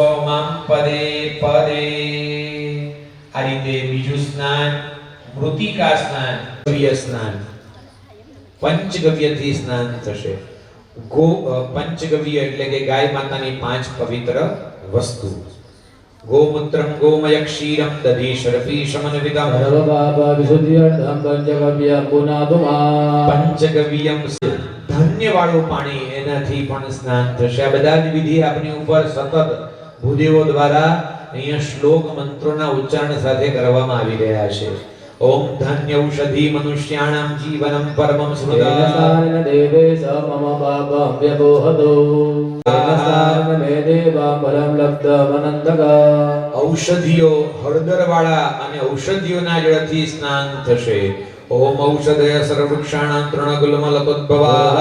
સ્વમામ પદે પદે. આ રીતે બીજું સ્નાન મૃતિકા સ્નાન, ગવ્ય સ્નાન. પંચગવ્યથી સ્નાન થશે. પંચગવ્ય એટલે કે ગાય માતાની 5 પવિત્ર વસ્તુ. ગોમૂત્રમ ગોમય ક્ષીરમ દધી શરપી સમન્વિતમ સર્વપાપ વિશુદ્ધ્યર્થમ પંચગવ્યમ પુનાતુમા. પંચગવ્યમ ધન્ય વાળું પાણી, એનાથી પણ સ્નાન થશે. આ બધા જ વિધિ આપની ઉપર સતત ભૂદેવો દ્વારા અહીંયા શ્લોક મંત્રોના ઉચ્ચારણ સાથે કરવામાં આવી રહ્યા છે. ઓમ ધન્ય ઔષધિ મનુષ્યાણામ જીવનમ પરમમ સ્મૃતા. દેવે સ મમ પાપમ વ્યપોહતો. મે દેવા ફલમ લબ્ધમનંતકા. ઔષધિઓ હળદર વાળા અને ઔષધિઓના જળથી સ્નાન થશે. ઓમ ઔષધય સર્વવૃક્ષાણાં તૃણગુલ્મલતોદ્ભવાઃ.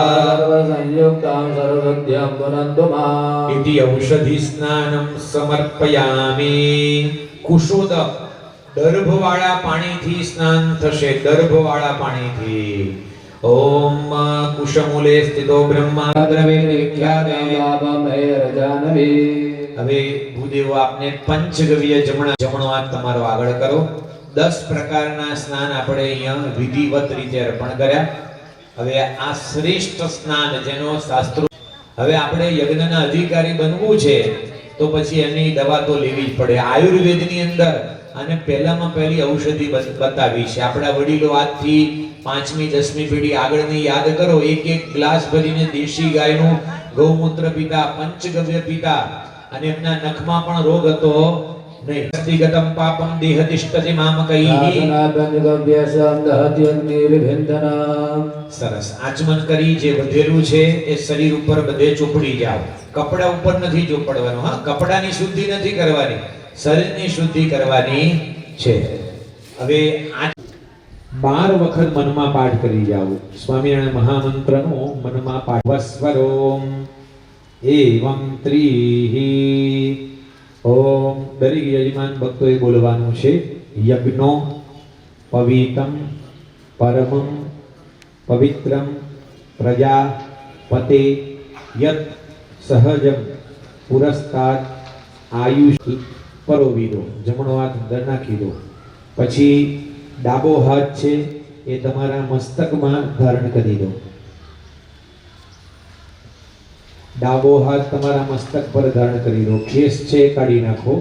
સંયુક્તાં સર્વસંધ્યાં પુનન્તુમા. ઇતિ ઔષધિ સ્નાનમ સમર્પયામિ. કુશોદ દર્ભવાળા પાણીથી સ્નાન થશે. દર્ભવાળા પાણીથી. ઓમ કુશમૂલે સ્થિતો બ્રહ્મા દ્રવે વિખ્યાતે. હવે ભૂદેવો આપને પંચગવ્ય જમણો હાથ તમારો આગળ કરો. 10 પ્રકારના સ્નાન આપણે અહીંયા વિધિવત રીતે અર્પણ કર્યા. હવે આ શ્રેષ્ઠ સ્નાન જેનો શાસ્ત્રો, હવે આપણે યજ્ઞના અધિકારી બનવું છે તો પછી એની દવા તો લેવી જ પડે. આયુર્વેદની અંદર અને પહેલામાં પહેલી ઔષધિ બતાવી છે. આપણા વડીલો આજથી 5મી 10મી પેઢી આગળની યાદ કરો, એક ગ્લાસ ભરીને દેશી ગાયનું ગૌમૂત્ર પીતા, પંચગવ્ય પીતા, અને એમના નખમાં પણ રોગ હતો નહીં. વ્યક્તિગતમ પાપમ દેહતિષ્ઠતિ મામકૈઃ. સરસ. આચમન કરી જે વધેલું છે એ શરીર ઉપર બધે ચોપડી જાવ. કપડા ઉપર નથી ચોપડવાનું. હા, કપડાની શુદ્ધિ નથી કરવાની, શરીરની શુદ્ધિ કરવાની છે. હવે 12 વખત મનમાં પાઠ કરી જાવ. સ્વામિનારાયણ મહામંત્રનો મનમાં પાઠ. વસ્વરોમ એવં ત્રીહિ. ઓમ દરેક યજમાન ભક્તોએ બોલવાનું છે. યજ્ઞો પવિતમ પરમમ પવિત્રમ પ્રજાપતે યત સહજમ પુરસ્તાદ આયુષ. પરોવી દો, જમણો હાથ અંદર નાખી દો. પછી ડાબો હાથ છે એ તમારા મસ્તકમાં ધારણ કરી દો. ડાબો હાથ તમારા મસ્તક પર ધારણ કરી દો. ખેસ છે કાઢી નાખો.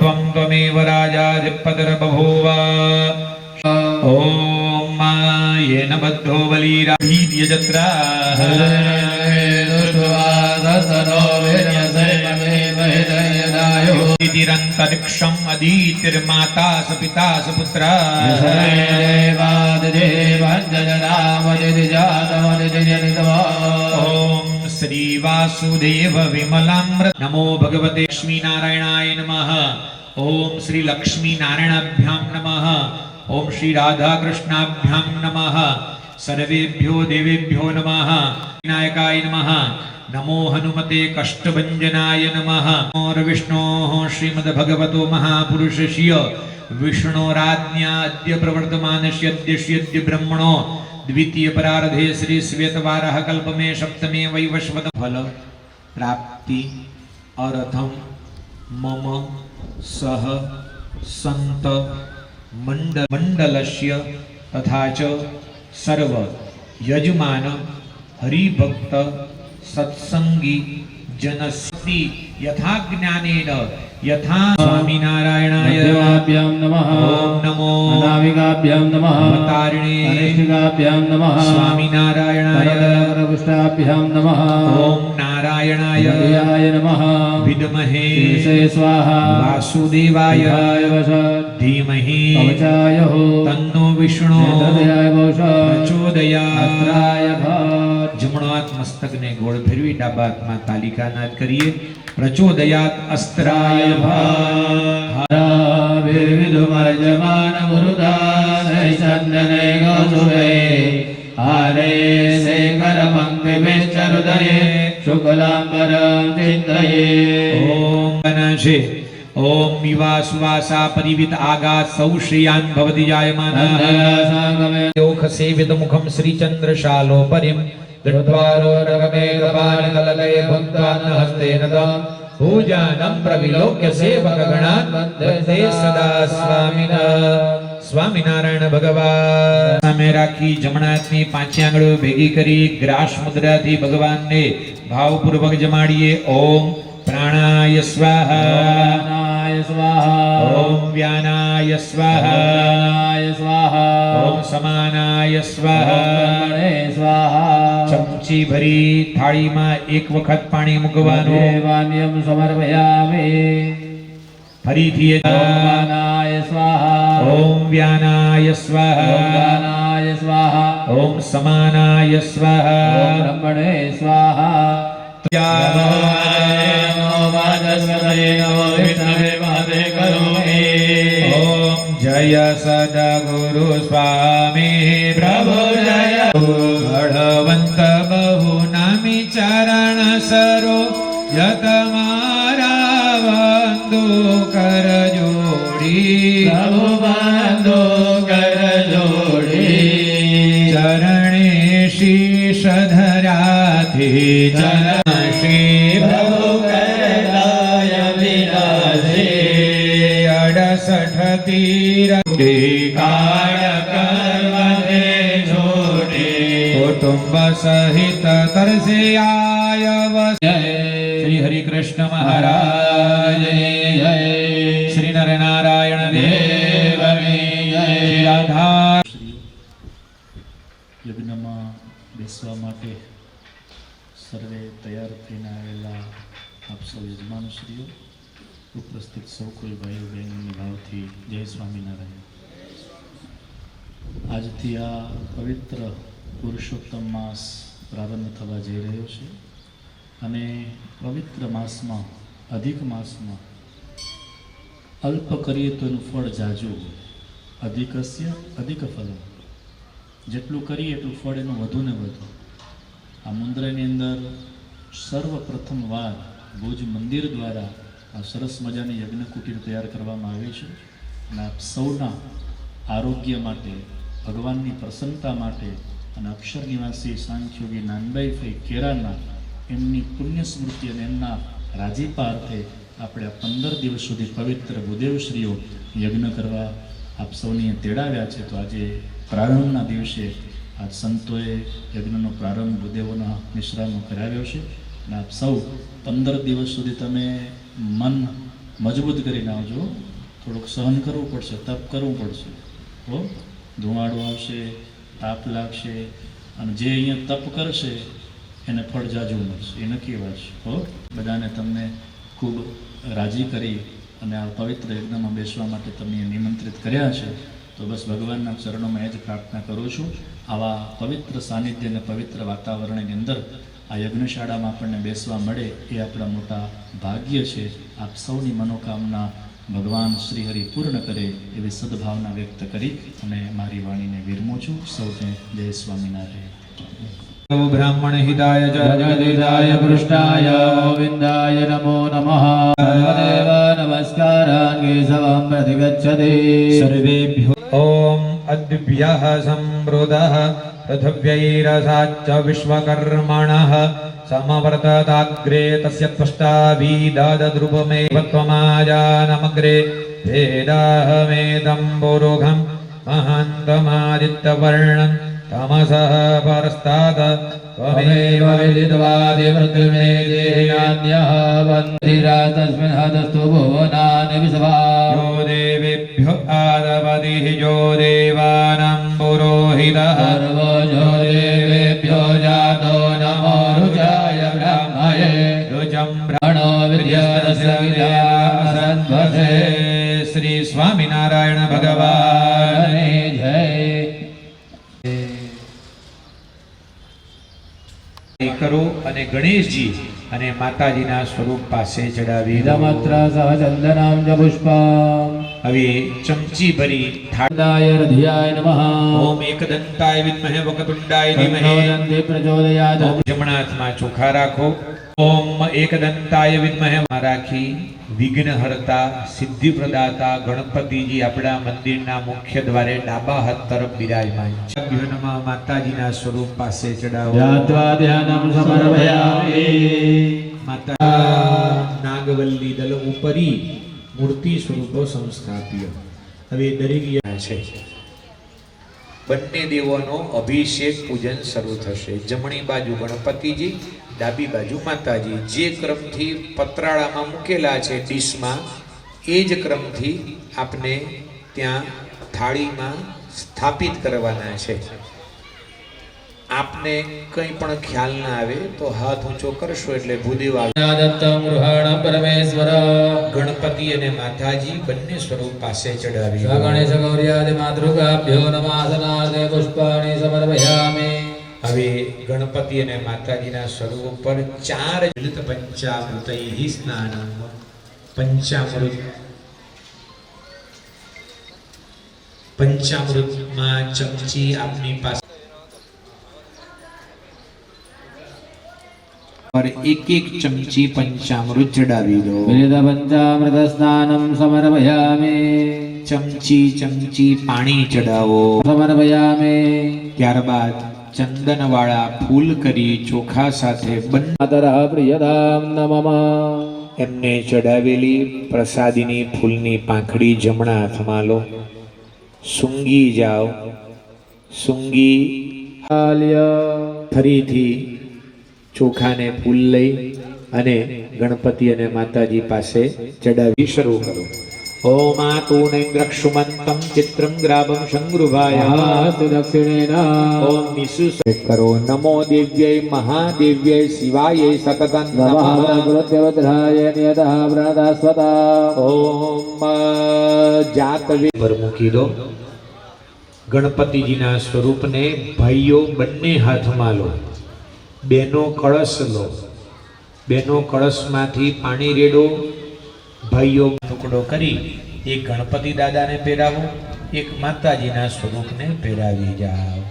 त्वं त्वमेव राजाधिपतिर्बभूव। ॐ येन बद्धो बलिराभीर्यजत्राः तिरन्तरिक्षम् अदितिर्माता स पिता स पुत्रः ॐ श्री वासुदेव विमलामृत। नमो भगवते लक्ष्मी नारायणाय नमः। ओम श्री लक्ष्मी नारायणाभ्याम नमः। ओम श्री राधा कृष्णाभ्यां नमः सर्वेभ्यो देवेभ्यो नमः विनायकाय नमः नमो हनुमते कष्टभंजनाय नमः और विष्णोः श्रीमद्भगवतो महापुरुषस्य विष्णोराज्ञा अद्य प्रवर्तमानस्य अद्य ब्रह्मणो द्वितीय परार्धे श्री श्वेतवाराह कल्प में सप्तमे वैवस्वत फल प्राप्ति अर्थम मम सह संत मंडलस्य तथा च सर्व यजमान हरिभक्त सत्संगी जनस्ति यथा ज्ञानेन यथा स्वामीनारायणाय मध्यमाभ्यां नमः ओम नमो अनामिकाभ्यां नमः अवतारिणे अनिष्टिकाभ्यां नमः स्वामीनारायणाय नरकरपुष्टाभ्यां नमः ओम नारायणाय हृदयाय नमः विद्महे विषये स्वाहा वासुदेवाय विहाय वसत् धीमहि कवचाय हो तन्नो विष्णु हृदयाय वसत् प्रचोदयात् अस्त्राय भट् जमणो हाथ मस्तक ने गोળ ફેરવી ડાબા હાથમાં તાલિકા નાદ કરીએ પ્રચોદયાત અસ્ત્રાય ભટ્ विविधुमर्जमान मुरुदासै चन्दने गौसुभे हारे शेखर पङ्क्तिभिश्चरुदये शुक्लाम्बरं चिन्तये ओम गणेशे ओम विवासुवासा परिवित आगात सौ श्रियान् भवति जायमानः साङ्गमे योख सेवित मुखम श्री चंद्रशालो परिम दृष्ट्वारो रगमेघपालकललये भुक्त्वान्न हस्तेन तम् पूजानं प्रविलोक्य सेवकगणान् वन्दते सदा स्वामिनः સ્વામિનારાયણ ભગવાન સામે રાખી જમણા હાથની પાંચે આંગળીઓ ભેગી કરી ગ્રાસ મુદ્રાથી ભગવાનને ભાવપૂર્વક જમાડીએ ઓમ પ્રાણાય સ્વાહા प्राणाय स्वाहा ओम व्यानाय स्वाहा प्राणाय स्वाहा ओम समानाय स्वाहा ब्रह्मणे स्वाहा चमची भरी थाळीમાં એક વખત પાણી મૂકવાનું देवान्यं समर्पयामि ફરીથી प्राणाय स्वाहा ओम व्यानाय स्वाहा प्राणाय स्वाहा ओम समानाय स्वाहा ब्रह्मणे स्वाहा ओम जय सद्गुरु स्वामी प्रभु जय भगवंत बहु नामी चरण सरो यत मारा बंधु कर जोड़ी प्रभु बंधु कर जोड़ी चरणे शीश धराधि चरण श्री प्रभु करलाय विराजे 68 तीर काळ कर्मने जोडे कुटुंब सहित तरसे आय श्री हरि कृष्ण महाराज जय श्री नर नारायण देव श्री राधा યજ્ઞમાં બેસવા માટે સર્વે તૈયાર થઈને આવેલા આપ સૌ યજમાનશ્રીઓ ઉપસ્થિત સૌ કોઈ ભાઈઓ બહેનોની ભાવથી જય સ્વામિનારાયણ. આજથી આ પવિત્ર પુરુષોત્તમ માસ પ્રારંભ થવા જઈ રહ્યો છે અને પવિત્ર માસમાં અધિક માસમાં અલ્પ કરીએ તો એનું ફળ જાજુ અધિકસ્ય અધિક ફલમ જેટલું કરીએ એટલું ફળ એનું વધુ ને વધુ. આ મુન્દ્રાની અંદર સર્વપ્રથમ વાર ભુજ મંદિર દ્વારા આ સરસ મજાની યજ્ઞ કુટીર તૈયાર કરવામાં આવી છે અને આપ સૌના આરોગ્ય માટે ભગવાનની પ્રસન્નતા માટે અને અક્ષર નિવાસી સાંખ્યોગી નાનબાઈ ફઈ કેરાના એમની પુણ્ય સ્મૃતિ અને એમના રાજીપા અર્થે આપણે આ 15 દિવસ સુધી પવિત્ર ભૂદેવશ્રીઓ યજ્ઞ કરવા આપ સૌને તેડાવ્યા છે. તો આજે પ્રારંભના દિવસે આજ સંતોએ યજ્ઞનો પ્રારંભ ભૂદેવોના નિશ્રામો કરાવ્યો છે અને આપ સૌ 15 દિવસ સુધી તમે મન મજબૂત કરીને આવજો. થોડુંક સહન કરવું પડશે, તપ કરવું પડશે. હો ધુમાડો આવશે, તાપ લાગશે અને જે અહીંયા તપ કરશે એને ફળ જાજુ મળશે, એ નક્કી વાત છે. હો બધાને તમને ખૂબ રાજી કરી અને આ પવિત્ર યજ્ઞમાં બેસવા માટે તમને નિમંત્રિત કર્યા છે. તો બસ ભગવાનના ચરણોમાં એ જ પ્રાર્થના કરું છું આવા પવિત્ર સાનિધ્ય અને પવિત્ર વાતાવરણની અંદર આ યજ્ઞશાળામાં આપણને બેસવા મળે એ આપણા મોટા ભાગ્ય છે. આપ સૌની મનોકામના ભગવાન શ્રી હરિ પૂર્ણ કરે એવી સદભાવના વ્યક્ત કરી અને મારી વાણીને વિરમું છું. સૌને જય સ્વામિનારાયણ. બ્રાહ્મણ હિતાય જગદિદાય પૃષ્ઠાય ગોવિંદાય નમો નમઃ. સર્વદેવ નમસ્કારાન કેશવં પ્રતિગચ્છતિ. સર્વેભ્યો ઓમ અદ્ભ્યઃ સંવૃદઃ પૃથ્વ્યૈરસાચ્ચ વિશ્વકર્મણઃ સમવર્તતાગ્રે તસ્ય ત્વષ્ટાભીદદ્રુપમેવ ત્વમાજાનમગ્રે ભેદાહમેદં પુરુષં મહાन्तमादित्यवर्णं तमसः परस्तात् त्वमेव विदित्वादिवृत्तिमे देहान्यः वन्दिरातस्मिन् हतस्तु भुवनानि विश्वा. यो देवेभ्यो आदपतिः यो देवानां पुरोहितः सर्वो देवेभ्यो जातो नमो रुचाय ब्रह्मणे. रुचं प्रणो विद्यास्य विद्यासन्वसे. श्री स्वामिनारायण भगवान जय. કરો અને ગણેશજી અને માતાજીના સ્વરૂપ પાસે ચડાવી દો. इदमत्र सहचन्दनं च पुष्पम्. હવે ચમચી ભરી થાળ. दाय हृदयाय नमः. ઓમ એકદંતાય વિદ્મહે વક્રતુંડાય ધીમહિ. तन्नो प्रचोदयात्. ઓમ જમણા હાથમાં ચોખા રાખો. ઓમ એકદંતાય વિદ્મહે રાખી વિઘ્નહર્તા સિદ્ધિ પ્રદાતા ગણપતિજી આપણા મંદિરના મુખ્ય દ્વારે ડાબા હાથ તરફ બિરાજમાન છે. નમઃ માતાજીના સ્વરૂપ પાસે ચડાવો. ध्यात्वा ध्यानं समर्पयामि. માતા નાગવલ્લી દલ ઉપરી મૂર્તિ સ્વરૂપો સંસ્થાપ્ય. હવે દરેક છે બંને દેવોનો અભિષેક પૂજન શરૂ થશે. જમણી બાજુ ગણપતિજી, ડાબી બાજુ માતાજી. જે ક્રમથી પતરાળામાં મૂકેલા છે ડીશમાં, એ જ ક્રમથી આપને ત્યાં થાળીમાં સ્થાપિત કરવાના છે. આપને કંઈ પણ ખ્યાલ ના આવે તો હાથ ઊંચો કરશો એટલે ભૂદેવ આવે. दत्तं गृहाणं परमेश्वर. ગણપતિ અને માતાજી બંને સ્વરૂપ પાસે ચડાવી દો. गणेश गौर्यादि मातृकाभ्यो नमासनादे पुष्पाणि समर्पयामि. હવે ગણપતિ અને માતાજીના સ્વરૂપ પર 4 જલિત પંચામૃતૈઃ સ્નાનમ. પંચામૃતમાં ચમચી આપની પાસે પર એક એક ચમચી પંચામૃત ચડાવી દો. विविधपञ्चामृतस्नानं समर्पयामि. ચમચી પાણી ચડાવો. समर्पयामि. ત્યારબાદ ચંદનવાળા ફૂલ કરી ચોખા સાથે બંને मातरः प्रियतां न मम. એમને ચડાવેલી પ્રસાદીની ફૂલની પાંખડી જમણા હાથમાં લો. સૂંઘી જાઓ. સૂંઘી आल्य. ફરીથી ચોખાને ફૂલ લઈ અને ગણપતિ અને માતાજી પાસે ચડાવી શરૂ કરો. ઓમ આતુનૈન્દ્રક્ષુમંતમ ચિત્રમ ગ્રાભમ શંગૃભાય. आस्तु दक्षिणेन. ઓમ નિસુસ કરો. નમો દેવ્યૈ મહાદેવ્યૈ શિવાય સતતં नमः નમઃ. गुरुदेवद्राय नियतः प्रणदास्वता. ઓમ જાતવે પર મૂકી દો. ગણપતિજીના સ્વરૂપને ભાઈઓ બંને હાથમાં લો. બેનો કળશ લો. બેનો કળશમાંથી પાણી રેડો. ભાઈઓ ટુકડો કરી એક ગણપતિ દાદાને પહેરાવો, એક માતાજીના સ્વરૂપને પહેરાવી જાઓ.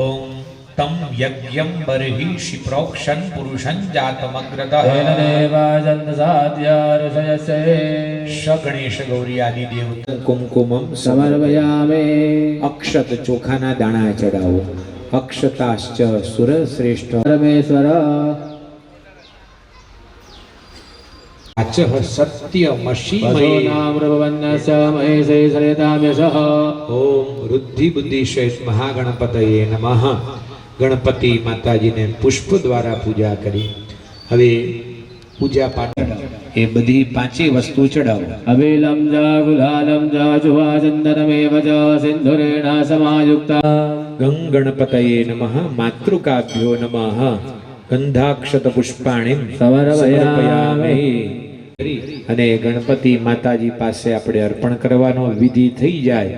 ઓમ તમ યજ્ઞમ બર્હિષિ પ્રોક્ષન પુરુષં જાતમગ્રતઃ. तेन देवाजन्तसाद्य ऋषयस्य. ગણેશ ગૌરી આદિ દેવ કુમકુમમ समर्पयामि. અક્ષત ચોખાના દાણા ચડાવો. અક્ષતાશ્ચ સુર શ્રેષ્ઠ परमेश्वर. આચહ સત્યમશીમયે. वसोनामृपवन्नस्य महेशे सरिताम्यशः. ઓમ વૃદ્ધિ બુદ્ધિ સહિત મહાગણપતયે નમઃ. ગણપતિ માતાજીને પુષ્પ દ્વારા પૂજા કરી હવે પૂજા પાઠ એ બધી પાંચે વસ્તુ ચડાવો. अबिलं च गुलालं च शुभाचन्दनमेव च सिन्धुरेण समायुक्ता. ગણપતયે નમઃ. માતૃકાભ્યો નમઃ. ગંધાક્ષત પુષ્પાણિ સમર્પયામિ. અને ગણપતિ માતાજી પાસે આપણે અર્પણ કરવાનો વિધિ થઈ જાય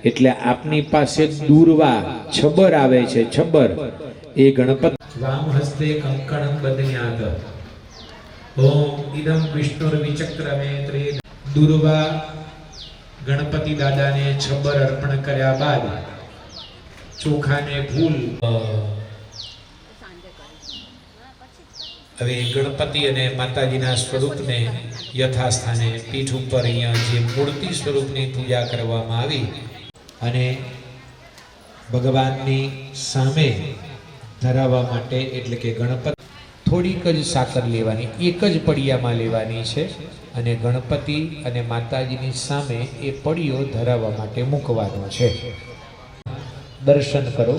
એટલે આપની પાસે દૂર્વા છબર આવે છે. છબર એ ગણપતિ વામ હસ્તે કંકણં બદન્યાત. ઓમ ઇદં વિષ્ણુર્વિચક્રમે ત્રે દુર્વા ગણપતિ દાદાને છબ્બર અર્પણ કર્યા બાદ ચોખાને ફૂલ હવે ગણપતિ અને માતાજીના સ્વરૂપને યથાસ્થાને પીઠ ઉપર અહીંયા જે મૂર્તિ સ્વરૂપની પૂજા કરવામાં આવી અને ભગવાનની સામે ધરાવવા માટે એટલે કે ગણપતિ થોડીક જ સાકર લેવાની, એક જ પડિયામાં લેવાની છે અને ગણપતિ અને માતાજીની સામે એ પડિયો ધરાવવા માટે મૂકવાનો છે. દર્શન કરો.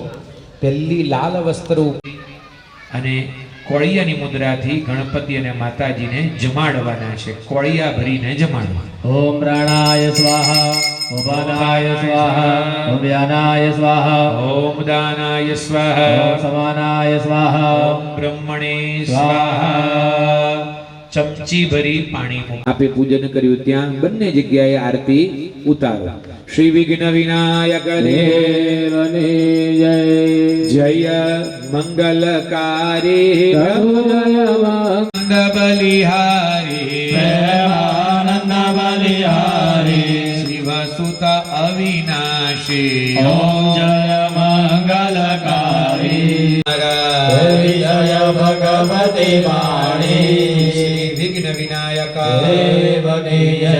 પહેલી લાલ વસ્ત્ર અને કોળિયાની મુદ્રાથી ગણપતિ અને માતાજીને જમાડવાના છે. કોળિયા ભરીને જમાડવા. ઓમ પ્રાણાય સ્વાહા, ઓમ પાનાય સ્વાહા, ઓમ વ્યાનાય સ્વાહા, ઓમ દાનાય સ્વાહા, ઓમ સમાનાય સ્વાહા, ઓમ બ્રહ્મણે સ્વાહા. ચમચી ભરી પાણી મૂકો. આપે પૂજન કર્યું ત્યાં બંને જગ્યાએ આરતી ઉતારો. શ્રી વિઘ્ન વિનાયક દેવની જય. જય મંગલકારી પ્રભુ જય મંદ બલિહારી પ્રેમાનંદ બલિહારી શિવસુત અવિનાશી ઓમ જય મંગલકારી જય ભગવતી વાણી શ્રી વિઘ્ન વિનાયક દેવની જય.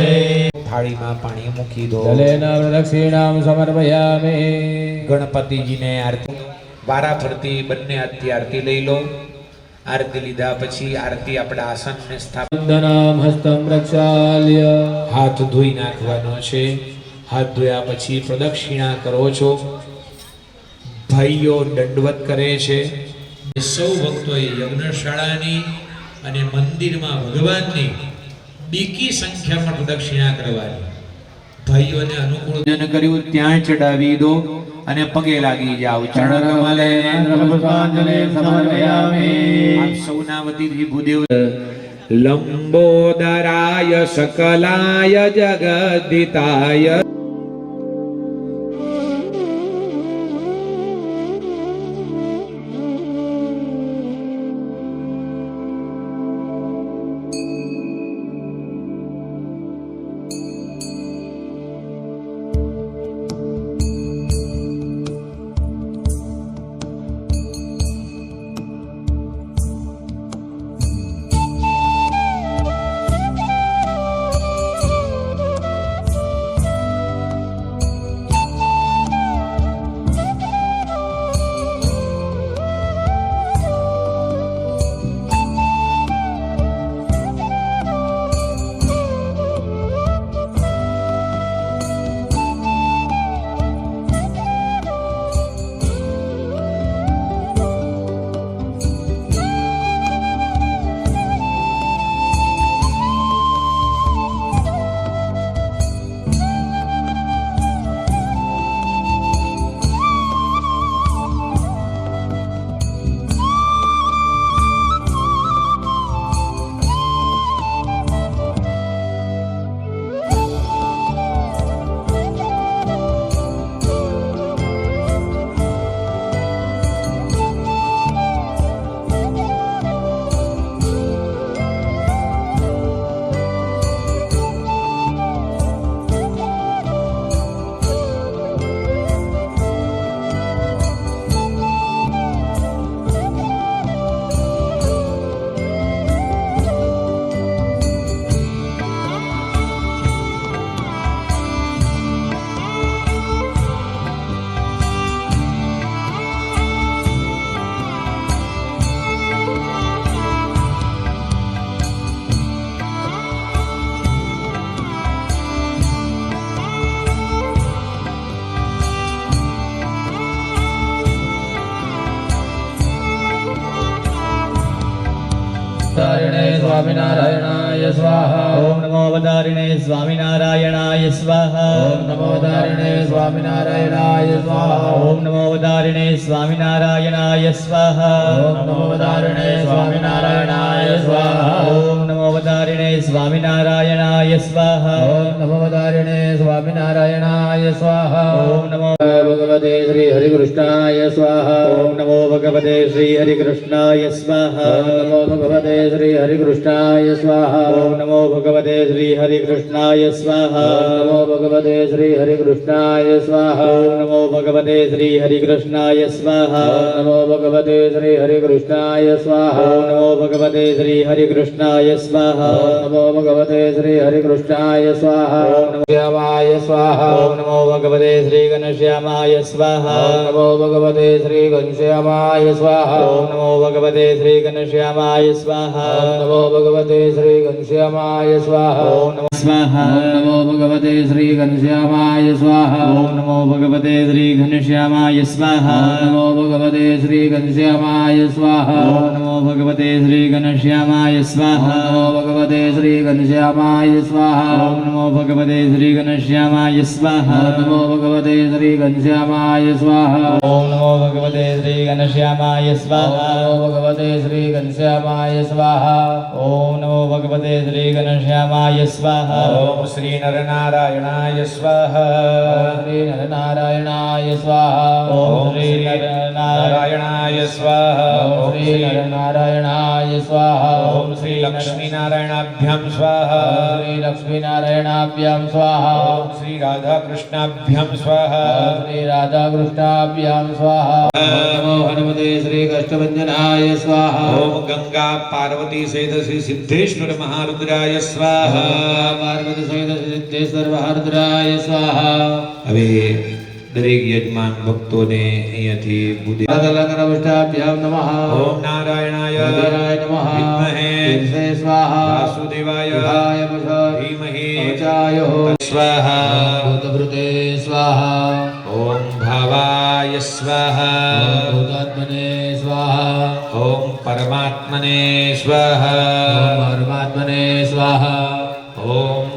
થાળીમાં પાણી મૂકી દો. જલેન પ્રદક્ષિણામ સમર્પયામિ. ગણપતિજીને આરતી વારા ફરતી બંને હાથથી આરતી લઈ લો. આરતી લીધા પછી આરતી આપણા આસનને સ્થાપિત. વંદનામ હસ્તમ પ્રક્ષાલ્ય. હાથ ધોઈ નાખવાનો છે. હાથ ધોયા પછી પ્રદક્ષિણા કરો છો. ભાઈઓ દંડવત કરે છે. સૌ ભક્તોએ યજ્ઞશાળાની અને મંદિરમાં ભગવાનની બીકી સંખ્યામાં પ્રદક્ષિણા કરવાની. ભાઈઓને અનુકૂળ જન કર્યું ત્યાં ચડાવી દો અને પગે લાગી જાઓ. ચરણ કમલે પુષ્પાંજલિ સમર્પયામિ. આપ સૌના વતીથી ભૂદેવ લંબોદરાય સકલાય જગદિતાય સ્વામિનારાયણાય સ્વાહા. ઓમ નમો વદારિણે સ્વામિનારાયણાય સ્વાહા. ઓમ નમો ધારિણે સ્વામિનારાયણાય સ્વાહા. ઓમ નમો વદારિણે સ્વામિનારાયણાય સ્વાહા. ઓમ નમો ધારિણે સ્વામિનારાયણાય સ્વાહા. ઓમ નમો વદારિણે સ્વામિનારાયણાય સ્વાહા. ઓમ નમો ધારિણે સ્વામિનારાયણાય સ્વાહા. ઓમ નમો ભગવતે શ્રી હરિકૃષ્ણાય સ્વાહા. ઓમ નમો ભગવતે શ્રી હરિકૃષ્ણાય સ્વાહા. ઓમ નમો ભગવતે શ્રી હરિકૃષ્ણાય સ્વાહા. ઓમ નમો भगवते श्री हरिकृष्णाय स्वाहा नमो भगवते श्री हरिकृष्णाय स्वाहा नमो भगवते श्री हरिकृष्णाय स्वाहा नमो भगवते श्री हरिकृष्णाय स्वाहा नमो भगवते श्री हरिकृष्णाय स्वाहा नमो भगवते श्री हरिकृष्णाय स्वाहा श्यामाय स्वाहा नमो भगवते श्री घनश्यामाय स्वाहा नमो भगवते श्री घनश्यामाय स्वाहा नमो भगवते श्री घनश्यामाय स्वाहा नमो भगवते श्री घनश्यामाय स्वाहा नमो स्वाहा नमो भगवते श्री घनश्यामाय स्वाहा नमो भगवते श्री घनश्यामाय स्वाहा नमो भगवते श्री घनश्यामाय स्वाहा नमो भगवते श्री घनश्यामाय स्वाहा नमो भगवते श्री घनश्यामाय स्वाहा नमो भगवते श्री घनश्यामाय स्वाहा नमो भगवते श्री घनश्यामाय स्वाहा नमो भगवते श्री घनश्यामाय स्वाहा नमो भगवते श्री घनश्यामाय स्वाहा ओम नमो भगवते श्री घनश्यामाय स्वाहा ओम श्री नरनारायणाय स्वाहा श्री नरनारायणाय स्वाहा ओम श्री नरनारायणाय स्वाहा ओम श्री नरनारायणाय स्वाहा ओम श्री लक्ष्मीनारायणाभ्यां स्वाहा श्री लक्ष्मीनारायणाभ्यां स्वाहा ओम श्री राधाकृष्णाभ्यां स्वाहा श्री राधाकृष्णाभ्यां स्वाहा नमो हनुमते श्री कष्टभञ्जनाय स्वाहा ओम गंगा पार्वती सहित श्री सिद्धेश्वर महारुद्राय स्वाहा पार्वती सहित सिद्धेश्वर महारुद्राय स्वाहा હવે દરેક યજમાન ભક્તોને અહીંયાથી બુદ્ધિ सकलकरविष्टाभ्यां नमः ઓમ નારાયણાય नारायणाय नमः વિદ્મહે ईश्वरे स्वाहा વાસુદેવાય शिवाय वषः ધીમહિ अवचाय સ્વાહા भूतभृते स्वाहा ઓમ ભાવાય સ્વાહા भूतात्मने स्वाहा ઓમ પરમાત્મને સ્વાહા परमात्मने स्वाहा ઓમ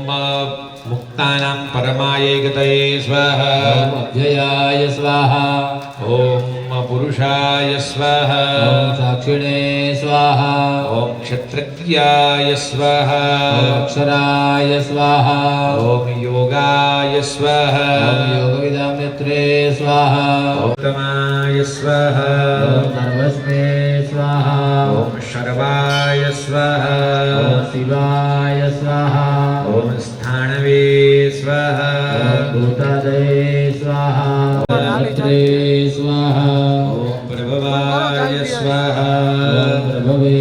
મુક્તાનાં પરમાય ગતયે સ્વાહા अव्ययाय स्वाहा ઓમ પુરુષાય સ્વાહા साक्षिणे स्वाहा ઓમ ક્ષત્રજ્ઞાય સ્વાહા अक्षराय स्वाहा ઓમ યોગાય સ્વાહા योगविदां नेत्रे स्वाहा उत्तमाय स्वाहा सर्वस्मे स्वाहा ओम शर्वाय स्वाहा शिवाय स्वाहा ओम स्थाणवे स्वाहा भूतादये स्वाहा नेत्रे स्वाहा ओम प्रभवाय स्वाहा प्रभवे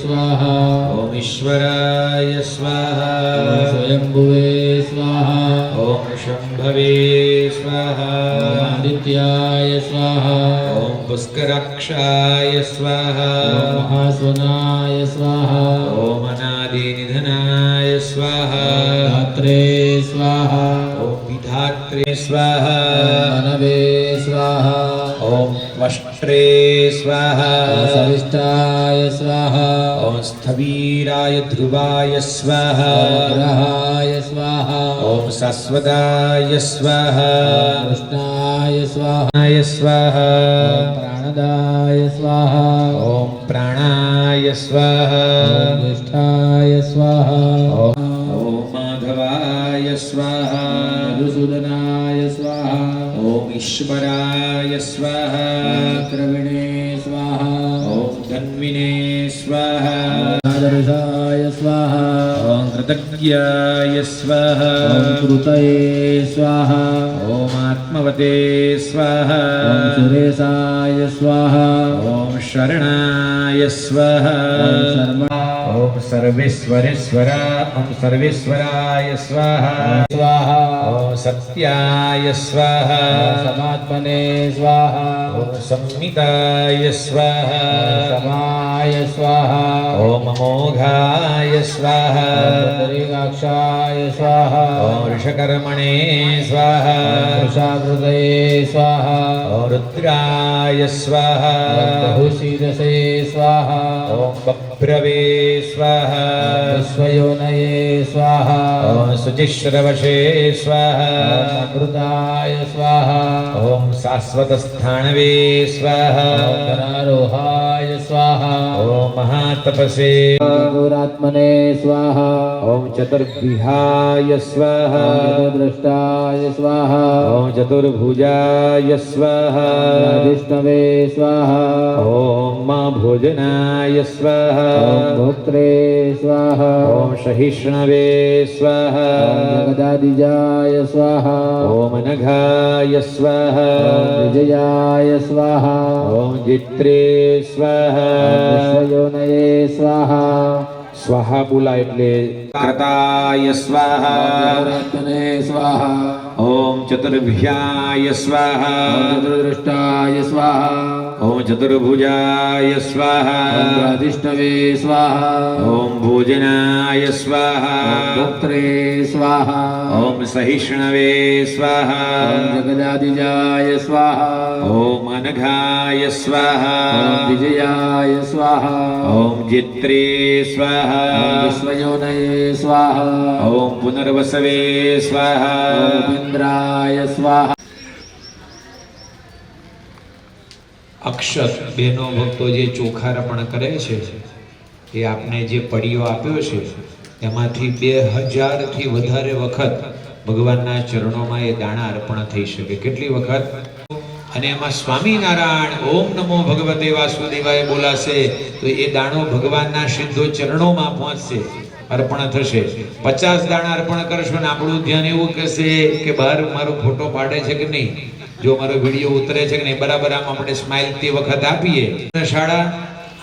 स्वाहा ओम ईश्वराय स्वाहा स्वयंभुवे स्वाहा ओम शंभवे स्वाहा आदित्याय स्वाहा ओम पुष्कराक्षाय स्वाहा महास्वनाय स्वाहा ओम अनादिनिधनाय स्वाहा धात्रे स्वाहा ओम विधात्रे स्वाहा मनवे स्वाहा ओम त्वष्ट्रे स्वाहा सविष्टाय स्वाहा ओम स्थवीराय ध्रुवाय स्वाहा ग्रहाय स्वाहा ओम शाश्वताय स्वाहा कृष्णाय स्वाहा आय स्वाहा प्राणदाय स्वाहा ओम प्राणाय स्वाहा ज्येष्ठाय स्वाहा ओम माधवाय स्वाहा मधुसूदनाय स्वाहा ओम ईश्वराय स्वाहा क्रविणे स्वाहा ओम धन्विने स्वाहा आदर्शाय स्वाहा ओम कृतज्ञाय स्वाहा कृतये स्वाहा ओम आत्मवते स्वाहा सुरेशाय स्वाहा ओम शरणाय स्वाहा शर्मा ओम सर्वेश्वरेश्वर ओम सर्वेश्वराय स्वाहा स्वाहा ओम सत्याय स्वाहा समात्मने स्वाहा ओम संमिताय स्वाहा समाय स्वाहा ओम मोघाय स्वाहा पुंडरीकाक्षाय स्वाहा ओम ऋषकर्मणे स्वाहा वृषाहृदये स्वाहा ओम रुद्राय स्वाहा बहुशीरसे स्वाहा ओम बभ्रवे स्वाहा विश्वयोनये स्वाहा ओम शुचिश्रवशे स्वाहा अमृताय स्वाहा ओम शाश्वतस्थाणवे स्वाहा धनारोहाय स्वाहा ओम महातपसे गुरात्मने स्वाहा ओम चतुर्विहाय स्वाहा दृष्टाय स्वाहा ओम चतुर्भुजाय स्वाहा विष्णवे स्वाहा ओम भोजनाय स्वाहा ઓમ ભોક્ત્રે સ્વાહા ઓમ સહિષ્ણવે સ્વાહા ઓમ જગદાદિજાય સ્વાહા ઓમ નઘાય ઓમ સ્વાહા વિજયાય સ્વાહા ઓમ જિત્રે ઓમ સ્વાહા વિશ્વયોનયે સ્વાહા સ્વાહા બોલા એટલે કર્તાય સ્વાહા ચતુરાત્મને સ્વાહા ઓમ ચતુર્ભ્યાય ઓમ સ્વાહા ચતુર્દૃષ્ટાય સ્વાહા ઓમ ચતુર્ભુજાય ઓમ સ્વાહા રાધિષ્ઠવે સ્વાહા ઓમ ભોજનાય ઓમ સ્વાહા ભોક્ત્રે સ્વાહા ઓમ સહિષ્ણવે ઓમ સ્વાહા જગદાદિજાય સ્વાહા ઓમ અનઘાય ઓમ સ્વાહા વિજયાય સ્વાહા ઓમ જિત્રે ઓમ સ્વાહા વિશ્વયોનયે સ્વાહા ઓમ પુનર્વસવે ઓમ સ્વાહા ઉપેન્દ્રાય સ્વાહા અક્ષર બેનો ભક્તો જે ચોખારપણ કરે છે એ આપને જે પડીઓ આપ્યો છે એમાંથી 2000 થી વધારે વખત ભગવાનના ચરણોમાં એ દાણા અર્પણ થઈ શકે. કેટલી વખત? અને એમાં સ્વામિનારાયણ ઓમ નમો ભગવતે વાસુદેવાય બોલાશે તો એ દાણો ભગવાનના સીધો ચરણોમાં પહોંચશે, અર્પણ થશે. 50 દાણા અર્પણ કરશો ને આપણું ધ્યાન એવું કહેશે કે બહાર મારો ફોટો પાડે છે કે નહીં, જો મારો વિડીયો ઉતરે છે કે નહીં, બરાબર આમ આપણે સ્માઇલ તે વખત આપીએ. શાળા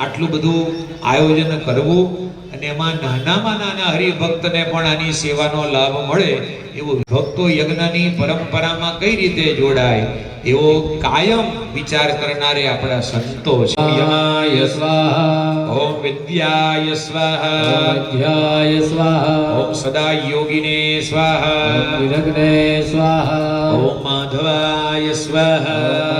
આટલું બધું આયોજન કરવું અને એમાં નાનામાં નાના હરિભક્તને પણ આની સેવાનો લાભ મળે એવો ભક્તો યજ્ઞની પરંપરામાં કઈ રીતે જોડાય એવો કાયમ વિચાર કરનારે આપણા સંતો છે. ય સ્વાહા ઓમ વિદ્યાય સ્વાહા ઓમ વિદ્યાય સ્વાહા ઓમ સદા યોગિને સ્વાહા ઓમ વિરગ્ને સ્વાહા ઓમ માધવાય સ્વાહા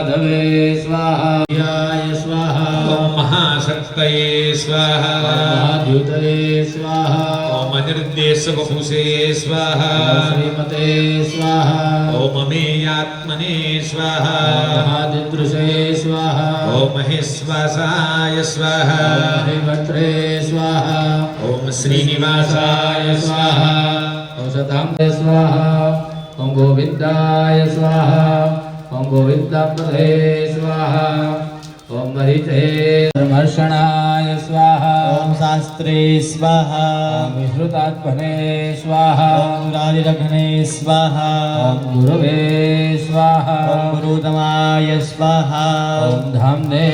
માધવે સ્વાહા વિદ્યાય સ્વાહા ઓમ મહાશક્તયે સ્વાહા મહાદ્યુતયે સ્વાહા ઓમ અનિર્દેશ વપુષે સ્વાહા શ્રીમતે સ્વાહા ઓમ અમેયાત્મને સ્વાહા મહાદિદૃશે સ્વાહા ઓમ મહેશ્વાસાય સ્વાહા હરિભદ્રે સ્વાહા ઓમ શ્રીનિવાસાય સ્વાહા ઓમ સતામ સ્વાહા ઓમ ગોવિંદાય સ્વાહા ઓમ ગોવિંદાપદે સ્વાહા ઓમ મહિતે ધર્મર્ષણાય સ્વાહા ઓમ શાસ્ત્રે સ્વાહા ઓમ વિશ્રુતાત્મને સ્વાહા ઓમ રાધિરઘ્ને સ્વાહા ઓમ ગુરવે સ્વાહા ઓમ ગુરુતમાય સ્વાહા ઓમ ધામને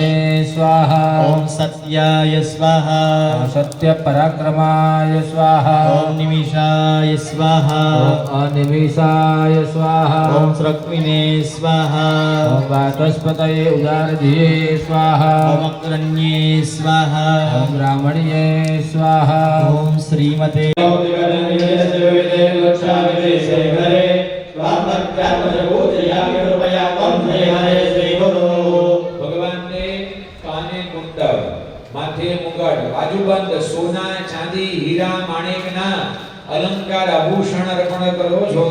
સ્વાહા ઓમ સત્યાય સ્વાહા ઓમ સત્ય પરાક્રમાય સ્વાહા ઓમ નિમિષાય સ્વાહા ઓમ અનિમિષાય સ્વાહા ઓમ સ્રક્વિને સ્વાહા ઓમ વાચસ્પતયે ઉદારધિયે સ્વાહા ઓમ અગ્રણ્યે સ્વાહા ઓમ બ્રાહ્મણ્યે સ્વાહા ઓમ શ્રીમતે ભગવાનને કાને કુંડળ, માથે મુગટ, બાજુબંધ, સોના, ચાંદી, હીરા, માણેકના અલંકાર આભૂષણ અર્પણ કરો છો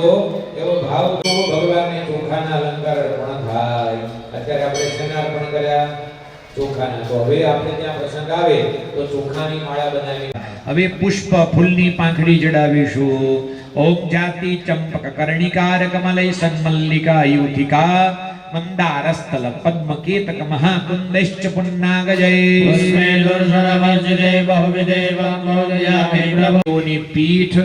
એવો ભાવ તો ભગવાનને ચોખાના અલંકાર અર્પણ થાય. અત્યારે આપણે શેના અર્પણ કર્યા? ચોખાના. તો હવે આપણે ત્યાં પ્રસંગ આવે તો ચોખાની માળા બનાવી, હવે પુષ્પ ફૂલની પાંખડી જડાવીશું. ઓમ જાતિ ચંપક કર્ણિકાર કમલય સન્મલ્લિકા યુથિકા મંદારસ્થલ પદ્મ કેતક મહાકુંદશ્ચ પુન્નાગજય ની પીઠ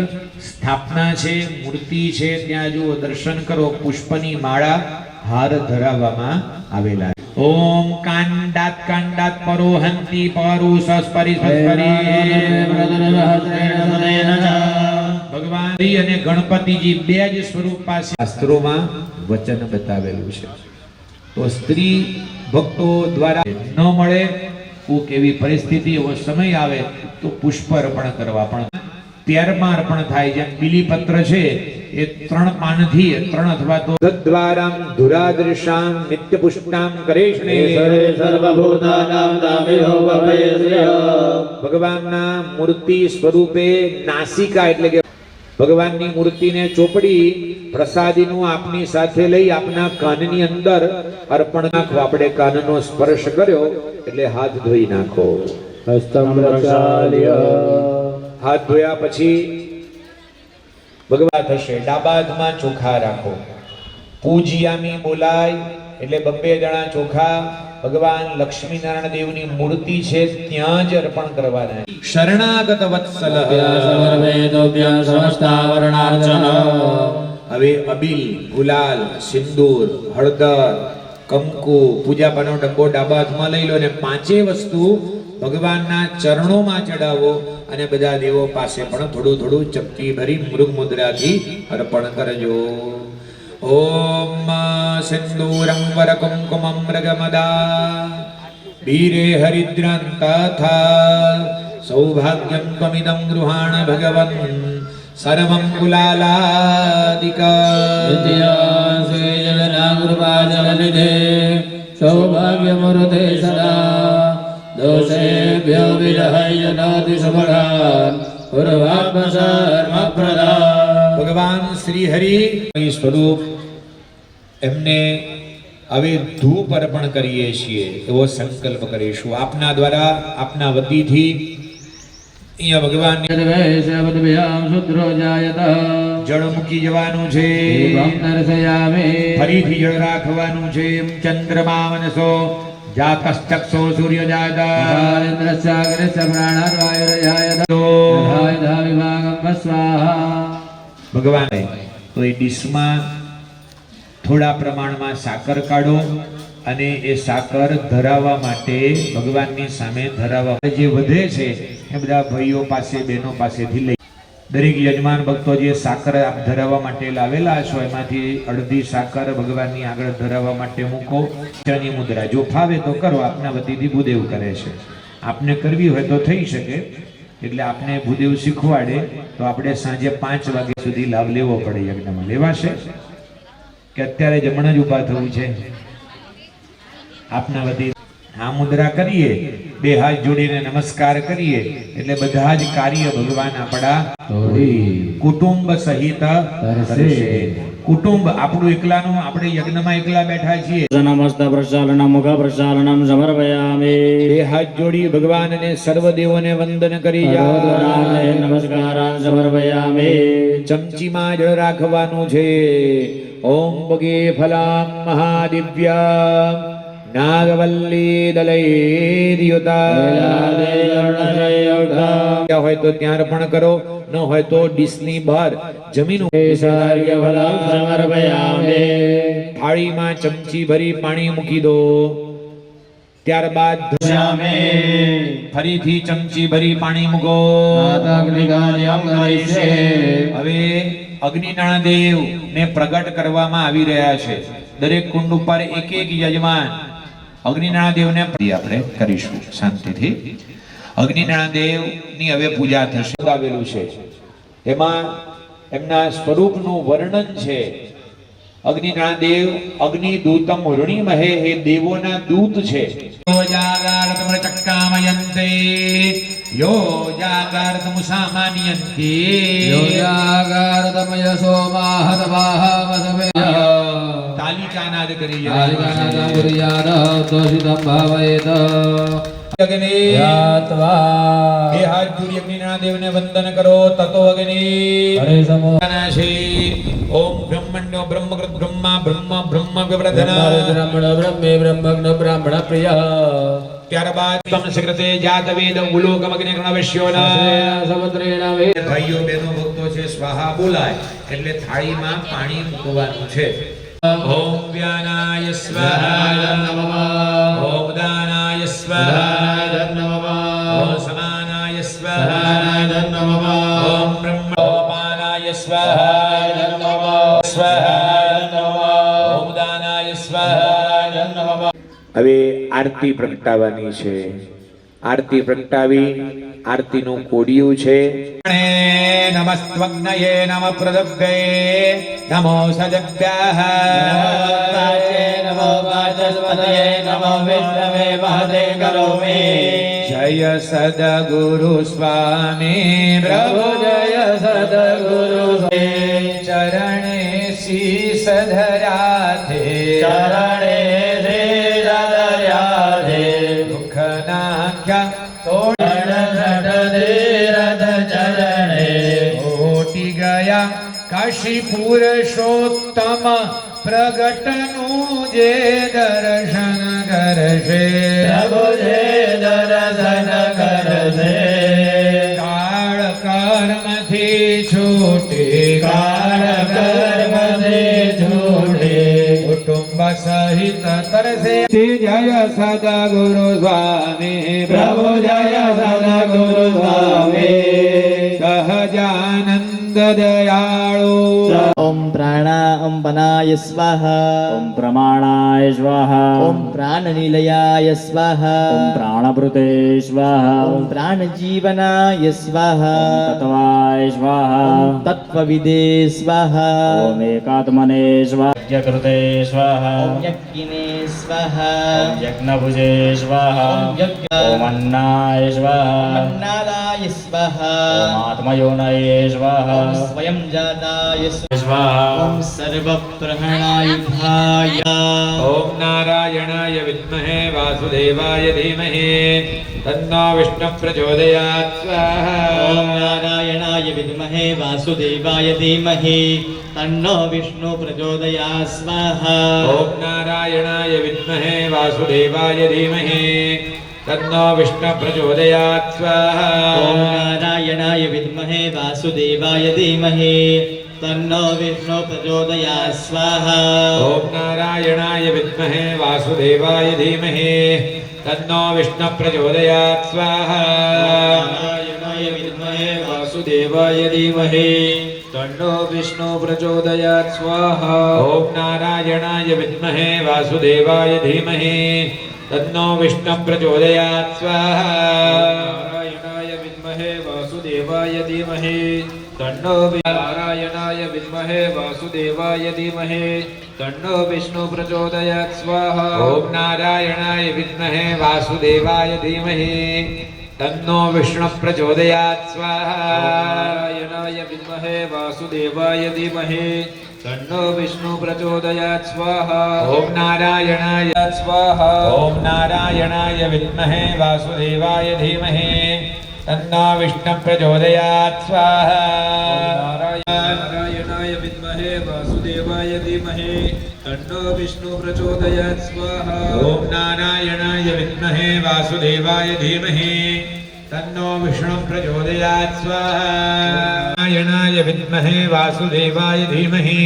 સ્થાપના છે, મૂર્તિ છે, ત્યાં જુઓ દર્શન કરો. પુષ્પની માળા હાર ધરાવવામાં આવેલા. ઓમ કાંડાત કાંડાત પરોહંતિ પરુષસ્પરી ભગવાન અને ગણપતિજી બે જ સ્વરૂપ પાસે શાસ્ત્રોમાં વચન બતાવેલું છે. તો સ્ત્રી ભક્તો દ્વારા ન મળે કોક એવી પરિસ્થિતિ, એવો સમય આવે તો પુષ્પ અર્પણ કરવા પણ ત્યારમાં અર્પણ થાય. જેમ બીલીપત્ર છે એ 3 પાનથી 3 અથવા તો તદ્વારામ ધુરાદૃશામ નિત્ય પુષ્ટામ કરેષ્ણે સર્વભૂતાનાં દામિહો ભવયસ્ય ભગવાનના મૂર્તિ સ્વરૂપે નાસિકા એટલે કે ભગવાનની મૂર્તિને ચોપડી પ્રસાદીનું આપની સાથે લઈ આપના કાનની અંદર અર્પણ નાખો. આપણે કાનનો સ્પર્શ કર્યો એટલે હાથ ધોઈ નાખો. હસ્તમ પ્રક્ષાલ્ય હાથ ધોયા પછી ભગવાન થશે. ડાબા હાથમાં ચોખા રાખો. પૂજ્યામી બોલાય એટલે 2 દણા ચોખા ભગવાન લક્ષ્મીનારાયણ દેવની મૂર્તિ છે ત્યાં જ અર્પણ કરવાના. શરણાગત વત્સલ સર્વેદોભ્ય સમસ્તાવરણાર્ચન. હવે અબીલ, ગુલાલ, સિંદૂર, હળદર, કંકુ, પૂજાપાનો ડબ્બો ડાબા હાથમાં લઈ લો અને 5 વસ્તુ ભગવાનના ચરણોમાં ચડાવો અને બધા દેવો પાસે પણ થોડું થોડું ચપટી ભરી મૃગ મુદ્રાથી અર્પણ કરજો. ઓમ સિંદૂરં વર કુંકુમં મૃગમદા વીરે હરિદ્રં તથા સૌભાગ્યં ત્વમિદં ગૃહાણ ભગવન સર્વં કુલાલાદિકા જગનાગૃપાજલનિધે સૌભાગ્યમૂર્તે સદા દોષેભ્યો વિરહય નાતિ સુભગાન પૂર્વાત્મસર્મપ્રદા. ભગવાન શ્રી હરિ સ્વરૂપ એમને હવે ધૂપ અર્પણ કરીએ છીએ એવો સંકલ્પ કરીશું. આપના દ્વારા, આપના વતીથી અહીંયા ભગવાન સર્વેશવદ્ભ્યામ શુદ્રો જાયત. જળ મૂકી જવાનું છે, દીપં દર્શયામિ. ફરીથી જળ રાખવાનું છે. ચંદ્રમા મનસો જાતશ્ચક્ષો સૂર્ય જાત ઇન્દ્રસ્યાગ્રસ્ય પ્રાણાદ્વાયુર્જાયત. ધાય વિભાગમ સ્વાહા. ભગવાને તો એ ડીશમાં થોડા પ્રમાણમાં સાકર કાઢો અને એ સાકર ધરાવવા માટે ભગવાનની સામે ધરાવવા જે વધે છે એ બધા ભાઈઓ પાસે, બહેનો પાસેથી લઈ દરેક યજમાન ભક્તો જે સાકર આપ ધરાવવા માટે લાવેલા છો એમાંથી અડધી સાકર ભગવાનની આગળ ધરાવવા માટે મૂકો. ચાની મુદ્રા જો ફાવે તો કરો. આપના વતીથી ભૂદેવ કરે છે, આપને કરવી હોય તો થઈ શકે. એટલે આપને ભૂદેવ શીખવાડે તો આપણે સાંજે 5 વાગ્યા સુધી લાભ લેવો પડે. યજ્ઞમાં લેવાશે કે અત્યારે જમણા જ ઊભા થવું છે? આપના વતી આ મુદ્રા કરીએ, 2 હાથ જોડીને નમસ્કાર કરીએ એટલે બધા જ કાર્ય ભગવાન આપણા કુટુંબ સહિત કરશે. કુટુંબ આપણું એકલાનું, આપણે યજ્ઞમાં એકલા બેઠા છીએ. નમસ્ત પ્રક્ષાલનમ મુખ પ્રક્ષાલનમ સમર્પયામિ. 2 હાથ જોડી ભગવાનને સર્વ દેવોને વંદન કરી નમસ્કારાન સમર્પયામિ. ચમચીમાં જળ રાખવાનું છે. ઓમ ભગે ફલામ મહાદિવ્યા નાગવલ્લી દલૈર્યુતા હોય તો ત્યાં અર્પણ કરો, ન હોય તો ડીશની બહાર જમીન થાળીમાં ચમચી ભરી પાણી મૂકી દો. ત્યારબાદ ફરીથી ચમચી ભરી પાણી મૂકો. હવે અગ્નિનારાયણ દેવ ને પ્રગટ કરવામાં આવી રહ્યા છે. દરેક કુંડ ઉપર એક એક યજમાન અગ્નિનારાયણ દેવને આપણે કરીશું શાંતિથી. અગ્નિનારાયણ દેવની હવે પૂજા થશે. આવેલું છે એમાં એમના સ્વરૂપનું વર્ણન છે. અગ્નિનારાયણ દેવ અગ્નિ દૂતમ હૃણીમહે, હે દેવોના દૂત છે. યોજાગારતમ ચક્કામયંતે યોજાગારતમ સામાન્યંતે યોજાગારતમ યસો માહતવાહવસવે. તાલી ચાનાદ કરી આલિકાનાદં ગુરિયાદ દોષિતં ભાવયેત. યાત્વા. 2 હાથ જોડી અગ્નિનારાયણ દેવને વંદન કરો. તતો અગ્નિ હરે સમો ઓમ બ્રહ્મણ્યો બ્રહ્મકૃત બ્રહ્મા બ્રહ્મ બ્રહ્મ વિવ્રધના. બ્રહ્મણ બ્રહ્મે બ્રહ્મગ્ન બ્રાહ્મણ પ્રિય. ત્યારબાદ તમ સક્રતે જાત વેદ ઉલોકમ અગ્નિ ગણવશ્યોના. સમુદ્રેણ વેદ. ભાઈઓ બહેનો ભક્તો છે, સ્વાહા બોલાય એટલે થાળીમાં પાણી મૂકવાનું છે. ઓમ વ્યાનાય સ્વાહા નમઃ. ઓમ દાનાય સ્વાહા નમઃ. ઓમ સમાનાય સ્વાહા નમઃ. ઓમ બ્રહ્મોપાનાય સ્વાહા નમઃ. સ્વાહા નમઃ. ઓમ દાનાય સ્વાહા નમઃ. હવે આરતી પ્રગટાવવાની છે. આરતી પ્રગટાવી આરતીનું કોડિયું છે. નમસ્ત્વગ્નયે નમઃ પ્રદભ્યે નમો સદભ્યઃ. નમો વાચસ્પતયે નમો વિષ્ણવે મહતે કરોમિ. જય સદગુરુ સ્વામી પ્રભુ જય સદગુરુ. ચરણે શીશ ધર્યા છે. ચરણે શીશ ધર્યા છે. દુઃખ નાખ્યા તોરણ ધીરથ ચરણે. ઓટી ગયા કાશી પુરુષોત્તમ પ્રગટનું જે દર્શન કરશે પ્રભુ જે દર્શન કરશે કાળ કર્મથી છૂટે કાળ કર્મથી છૂટે કુટુંબ સહિત તરસે જય સદગુરુ સ્વામી પ્રભુ જય સદગુરુ સ્વામી સહજાનંદ દયાળુ ઓમ પ્રાણાંપનાય સ્વાહા ઓમ પ્રમાણાય સ્વાહા ઓમ પ્રાણનિલયાય સ્વાહા ઓમ પ્રાણભૃતે સ્વાહા ઓમ પ્રાણજીવનાય સ્વાહા તત્વાય સ્વાહા ઓમ તત્વવિદે સ્વાહા ઓમ એકાત્મને સ્વાહા યજ્ઞકૃતે સ્વાહા ઓમ યજ્ઞિને સ્વાહા ઓમ યજ્ઞભુજે સ્વાહા ઓમ યજ્ઞ ઓમ અન્નાય સ્વાહા મન્નાલાય સ્વાહા ઓમ આત્મયોનયે સ્વાહા ઓમ સ્વયં જાતાય સ્વાહા ઓમ સર્વપ્રહણાયુધાય ઓમ નારાયણાય વિદ્મહે વાસુદેવાય ધીમહિ તન્નો વિષ્ણુ પ્રચોદયાત સ્વાહા ઓમ નારાયણાય વિદ્મહે વાસુદેવાય ધીમહિ તન્નો વિષ્ણુ પ્રચોદયાત સ્વાહા ઓમ નારાયણાય વિદ્મહે વાસુદેવાય ધીમહિ તન્નો વિષ્ણુ પ્રચોદયાત સ્વાહા ઓમ નારાયણાય વિદ્મહે વાસુદેવાય ધીમહિ તન્નો વિષ્ણુ પ્રચોદયાત સ્વાહા ઓમ નારાયણાય વિદ્મહે વાસુદેવાય ધીમહિ તન્નો વિષ્ણુ પ્રચોદયાત સ્વાહા નારાયણાય વિદ્મહે વાસુદેવાય ધીમહિ તન્નો વિષ્ણુ પ્રચોદયાત સ્વાહા ઓમ નારાયણાય વિદ્મહે વાસુદેવાય ધીમહિ તન્નો વિષ્ણુ પ્રચોદયાત સ્વાહા નારાયણાય વિદ્મહે વાસુદેવાય ધીમહિ તન્નો નારાયણાય વિદ્મહે વાસુદેવાય ધીમહિ તન્નો વિષ્ણુ પ્રચોદયાત સ્વાહા ઓમ નારાયણાય વિદ્મહે વાસુદેવાય ધીમહિ તન્નો વિષ્ણુ પ્રચોદયાત સ્વાહા નારાયણાય વિદ્મહે વાસુદેવાય ધીમહિ તન્નો વિષ્ણુ પ્રચોદયાત સ્વાહા ઓમ નારાયણાય સ્વાહા ઓમ નારાયણાય વિદ્મહે વાસુદેવાય ધીમહિ તન્નો વિષ્ણુ પ્રચોદયાત સ્વાહા નારાયણાય વિદ્મહે વાસુદેવાય ધીમહિ તન્નો વિષ્ણુ પ્રચોદયાત સ્વાહા ઓમ નારાયણાય વિદ્મહે વાસુદેવાય ધીમહિ તન્નો વિષ્ણુ પ્રચોદયાત સ્વાહા નારાયણાય વિદ્મહે વાસુદેવાય ધીમહિ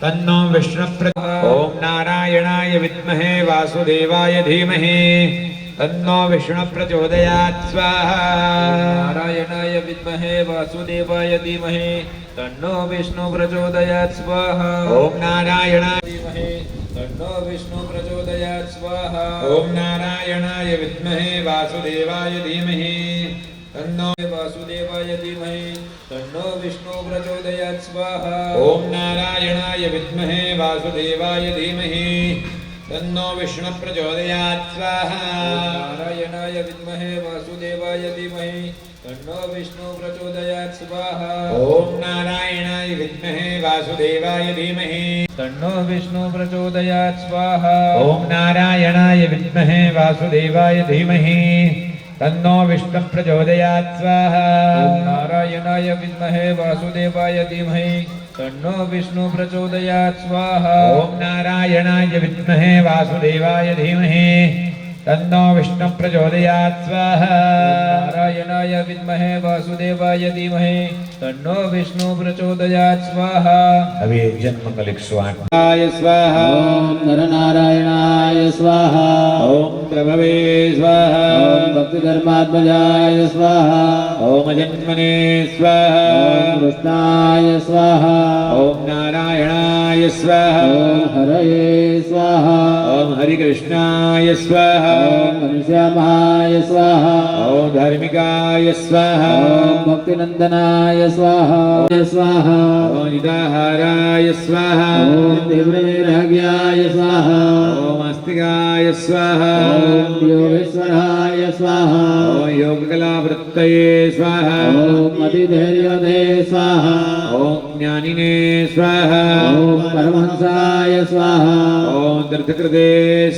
તન્નો વિષ્ણુ ઓમ નારાયણાય વિદ્મહે વાસુદેવાય ધીમહિ તન્નો વિષ્ણુ પ્રચોદયાત સ્વાહા નારાયણાય વિદ્મહે વાસુદેવાય ધીમહિ તન્નો વિષ્ણુ પ્રચોદયાત સ્વાહા ઓમ નારાયણાય ધીમહિ તન્નો વિષ્ણુ પ્રચોદયાત સ્વાહા ઓમ નારાયણાય વિદ્મહે વાસુદેવાય ધીમહિ તન્નો વાસુદેવાય ધીમહિ તન્નો વિષ્ણુ પ્રચોદયાત સ્વાહા ઓમ નારાયણાય વિદ્મહે વાસુદેવાય ધીમહિ તન્નો વિષ્ણુ પ્રચોદયાત સ્વાહા નારાયણાય વિદ્મહે વાસુદેવાય ધીમહિ તન્નો વિષ્ણુ પ્રચોદયાત સ્વાહા ઓમ નારાયણાય વિદ્મહે વાસુદેવાય ધીમહિ તન્નો વિષ્ણુ પ્રચોદયાત સ્વાહા ઓમ નારાયણાય વિદ્મહે વાસુદેવાય ધીમહિ તન્નો વિષ્ણુ પ્રચોદયાત સ્વાહા નારાયણાય વિદ્મહે વાસુદેવાય ધીમહિ તન્નો વિષ્ણુ પ્રચોદયાત સ્વાહા ઓમ નારાયણાય વિદ્મહે વાસુદેવાય ધીમહિ તન્નો વિષ્ણુ પ્રચોદયાત સ્વાહા નારાયણાય વિદ્મહે વાસુદેવાય ધીમહિ તન્નો વિષ્ણુ પ્રચોદયાત સ્વાહા હવે જન્મકલિક સ્વાહાય સ્વાહા ઓમ નરનારાયણાય સ્વાહા ઓમ પ્રભવે સ્વાહા ઓમ ભક્તિધર્માત્મજાય સ્વાહા ઓમ જન્મને સ્વાહા ઓમ કૃષ્ણાય સ્વાહા ઓમ નારાયણાય સ્વાહા ઓમ હરયે સ્વાહા ઓમ હરિકૃષ્ણાય સ્વાહા ઓમ ઘનશ્યામાય સ્વાહા ઓમ ધાર્મિકાય સ્વાહા ઓમ ભક્તિનંદનાય સ્વાહા સ્વાહા ઓમ નિદાહારાય સ્વાહા ઓમ તીવ્રવૈરાગ્યાય સ્વાહા ઓમ આસ્તિકાય સ્વાહા ઓમ યોગેશ્વરાય સ્વાહા ઓમ યોગકલાવૃત્તયે સ્વાહા ઓમ અતિધૈર્યોદે સ્વાહા ઓમ જ્ઞાનિને સ્વાહા ઓમ પરમહંસાય સ્વાહા ઓમ दर्थकृते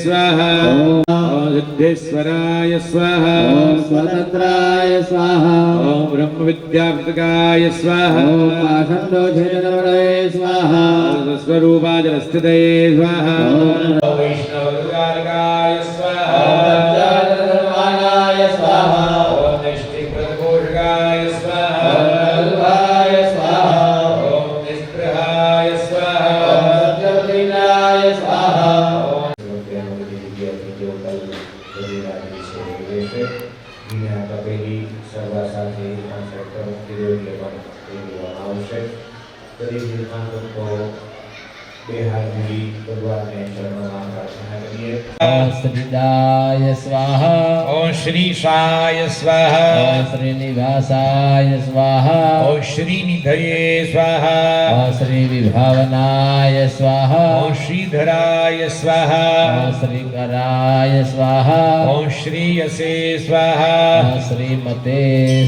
स्वाहा ॐ सिद्धेश्वराय स्वाहा ॐ स्वतन्त्राय स्वाहा ॐ ब्रह्मविद्यावृतकाय स्वाहा ॐ पाषण्डोषेणवरये स्वाहा ॐ स्वरूपाजलस्थितये स्वाहा ॐ वैष्णवद्वारकाय स्वाहा धर्माणाय स्वाहा ॐ नैष्ठिकप्रदघोषकाय स्वाहा ॐ कल्पाय स्वाहा ॐ निःस्पृहाय स्वाहा ॐ सत्यवतीनाय स्वाहा ॐ श्रीदाय स्वाहा ॐ श्रीशाय स्वाहा ॐ श्रीनिवासाय स्वाहा ॐ श्रीनिधये स्वाहा ॐ श्रीविभावनाय स्वाहा ॐ श्रीधराय स्वाहा ॐ श्रीकराय स्वाहा ॐ श्रीयसे स्वाहा ॐ श्रीमते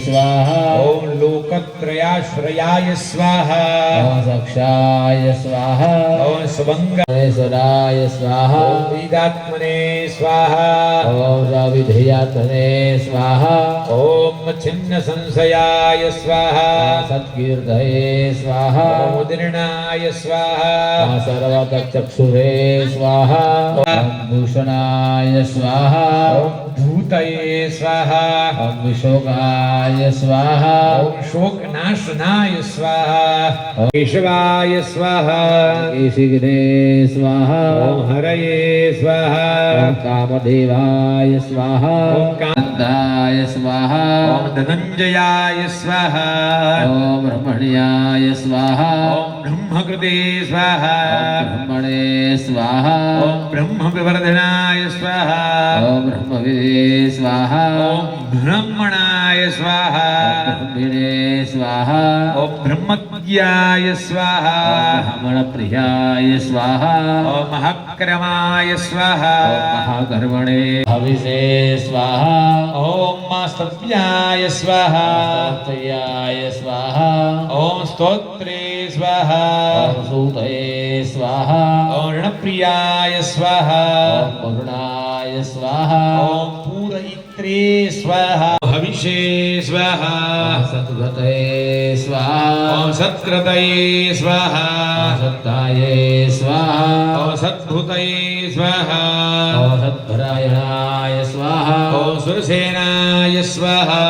स्वाहा ॐ लोकत्रयाश्रयाय स्वाहा ॐ सक्षाय स्वाहा ॐ स्वंगाय ईश्वराय स्वाहा ॐ वेदात्मने स्वाहा ॐ सविधेयात्मने स्वाहा ॐ छिन्न संशयाय स्वाहा ॐ सत्कीर्तये स्वाहा ॐ उदीर्णाय स्वाहा ॐ सर्वतचक्षुषे स्वाहा ॐ भूषणाय स्वाहा ॐ भूतये स्वाहा ॐ विशोकाय स्वाहा ॐ शोकनाशनाय स्वाहा केशवाय स्वाहा केशिग्ने स्वाहा ॐ हरये स्वाहा ॐ कामदेवाय स्वाहा ॐ कान्ताय स्वाहा ॐ धनञ्जयाय स्वाहा ॐ ब्रह्मण्याय स्वाहा ॐ ब्रह्मकृते स्वाहा ब्रह्मणे स्वाहा ॐ ब्रह्मविवर्धनाय स्वाहा ॐ ब्रह्मविदे स्वाहा ॐ ब्रह्मणाय स्वाहा ब्रह्मिणे स्वाहा ॐ ब्रह्मज्ञाय स्वाहा ब्राह्मणप्रियाय स्वाहा ॐ महाक्रमाय स्वाहा ॐ महाकर्मणे हविषे स्वाहा ॐ सत्याय स्वाहा तत्त्वयाय स्वाहा ॐ स्तोत्रे स्वाहा ॐ सूतये स्वाहा ॐ ऋणप्रियाय स्वाहा ॐ करुणाय स्वाहा ॐ पूरयित्रे स्वाहा हविषे स्वाहा ॐ सद्गतये स्वाहा ॐ सत्कृतये स्वाहा ॐ सत्ताये स्वाहा ॐ सद्भूतये स्वाहा ॐ सद्भरायणाय स्वाहा ॐ सुरसेनाय स्वाहा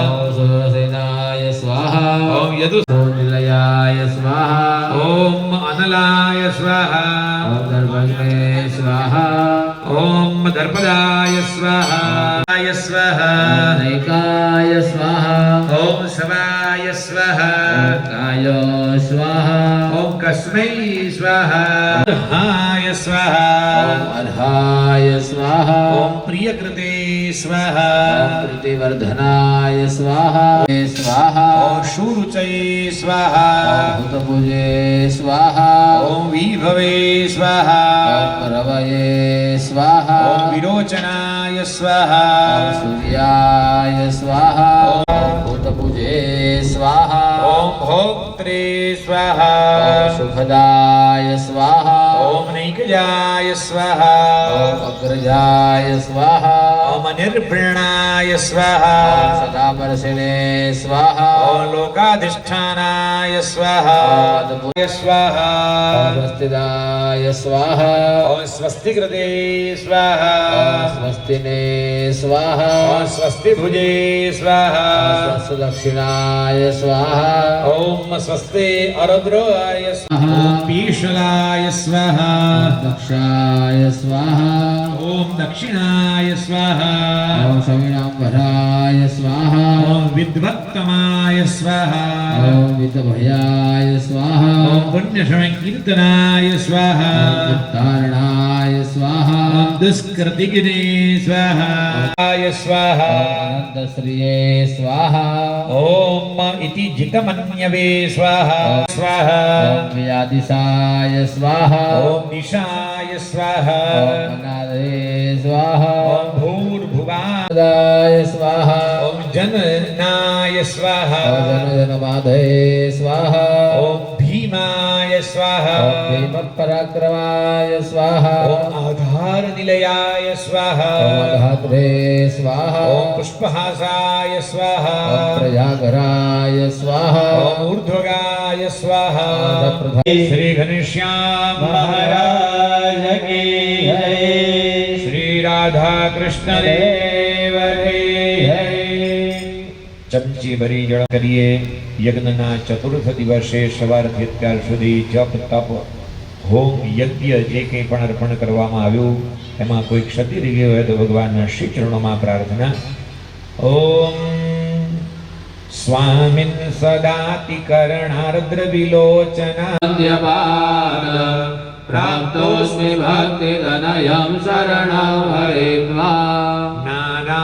ॐ सुरसेनाय स्वाहा ॐ यदु ॐ निलयाय स्वाहा ॐ अनलाय स्वाहा ॐ दर्भग्ने स्वाहा ॐ दर्पदाय स्वाहा आय स्वाहा नैकाय स्वाहा ॐ शवाय स्वाहा ॐ काय स्वाहा ॐ कस्मै स्वाहा हाय स्वाहा ॐ अर्हाय स्वाहा ॐ प्रियकृते स्वाहा ॐ प्रीतिवर्धनाय स्वाहा स्वाहा ॐ शूरुचये स्वाहा ॐ हुतभुजे स्वाहा ॐ विभवे स्वाहा ॐ रवये स्वाहा ॐ विरोचनाय स्वाहा ॐ सूर्याय स्वाहा ॐ हुतभुजे स्वाहा ॐ भोक्त्रे स्वाहा ॐ सुखदाय स्वाहा ॐ नैकजाय स्वाहा ॐ अग्रजाय स्वाहा ॐ निर्भृणाय स्वाहा ॐ सदापर्शिणे स्वाहा ॐ लोकाधिष्ठानाय स्वाहा ॐ अद्भुत स्वाहा ॐ स्वस्तिदाय स्वाहा ॐ स्वस्तिकृते स्वाहा ॐ स्वस्तिने स्वाहा ॐ स्वस्तिभुजे स्वाहा ॐ स्वस्तिदक्षिणाय स्वाहा ॐ स्वस्ते अरुद्राय स्वाहा ॐ पीशलाय स्वाहा दक्षाय स्वाहा ॐ दक्षिणाय स्वाहा ॐ शमिनाम्बराय स्वाहा ॐ विद्वत्तमाय स्वाहा ॐ वितभयाय स्वाहा ॐ पुण्यशमकीर्तनाय स्वाहा तारणाय स्वाहा ॐ दुष्कृतिगिने स्वाहा आय स्वाहा अनन्तश्रिये स्वाहा ॐ इति जितमन्यवे स्वाहा स्वाहा ॐ व्यादिशाय स्वाहा ॐ निशाय स्वाहा ॐ अनादये स्वाहा ॐ भूर्भुवाय दाय स्वाहा ॐ जननाय स्वाहा ॐ जनजनमाधये स्वाहा ॐ भीमाय स्वाहा ओम भीमपराक्रमाय स्वाहा ओम आधार निलयाय स्वाहा ओम अघातभे स्वाहा ओम पुष्पहासाय स्वाहा ओम प्रजागराय स्वाहा ओम ऊर्ध्वगाय स्वाहा आदप्रधा- श्री घनश्याम महाराज की जय श्री राधा कृष्ण देव की जय ચમચી ભરી જળ કરીએ યજ્ઞના ચતુર્થ દિવસે સવારથી અત્યાર સુધી જપ તપ હોમ યજ્ઞ જે કંઈ પણ અર્પણ કરવામાં આવ્યું એમાં કોઈ ક્ષતિ રહી ગઈ હોય તો ભગવાનના શ્રી ચરણોમાં પ્રાર્થના ઓમ સ્વામિન સદાતિ કરણાર્દ્ર વિલોચના प्राप्तोऽस्मि भक्तिधनयं शरणं हरित्वा નાના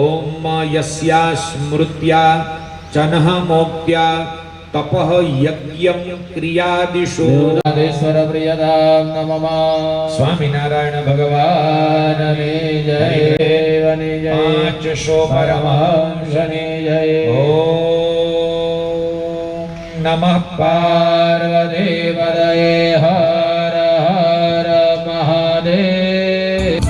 ઓમ યસ્યા સ્મૃત્યા ચનઃ મોક્ત્યા તપઃ યજ્ઞમ ક્રિયાદિષુ ईश्वर प्रियदां नमः સ્વામિનારાયણ ભગવાન भगवानने जय देवने जय પાંચસો પરમહંસ परमहंसने जय ઓમ નમઃ पार्वतीपदये हर हर महादेव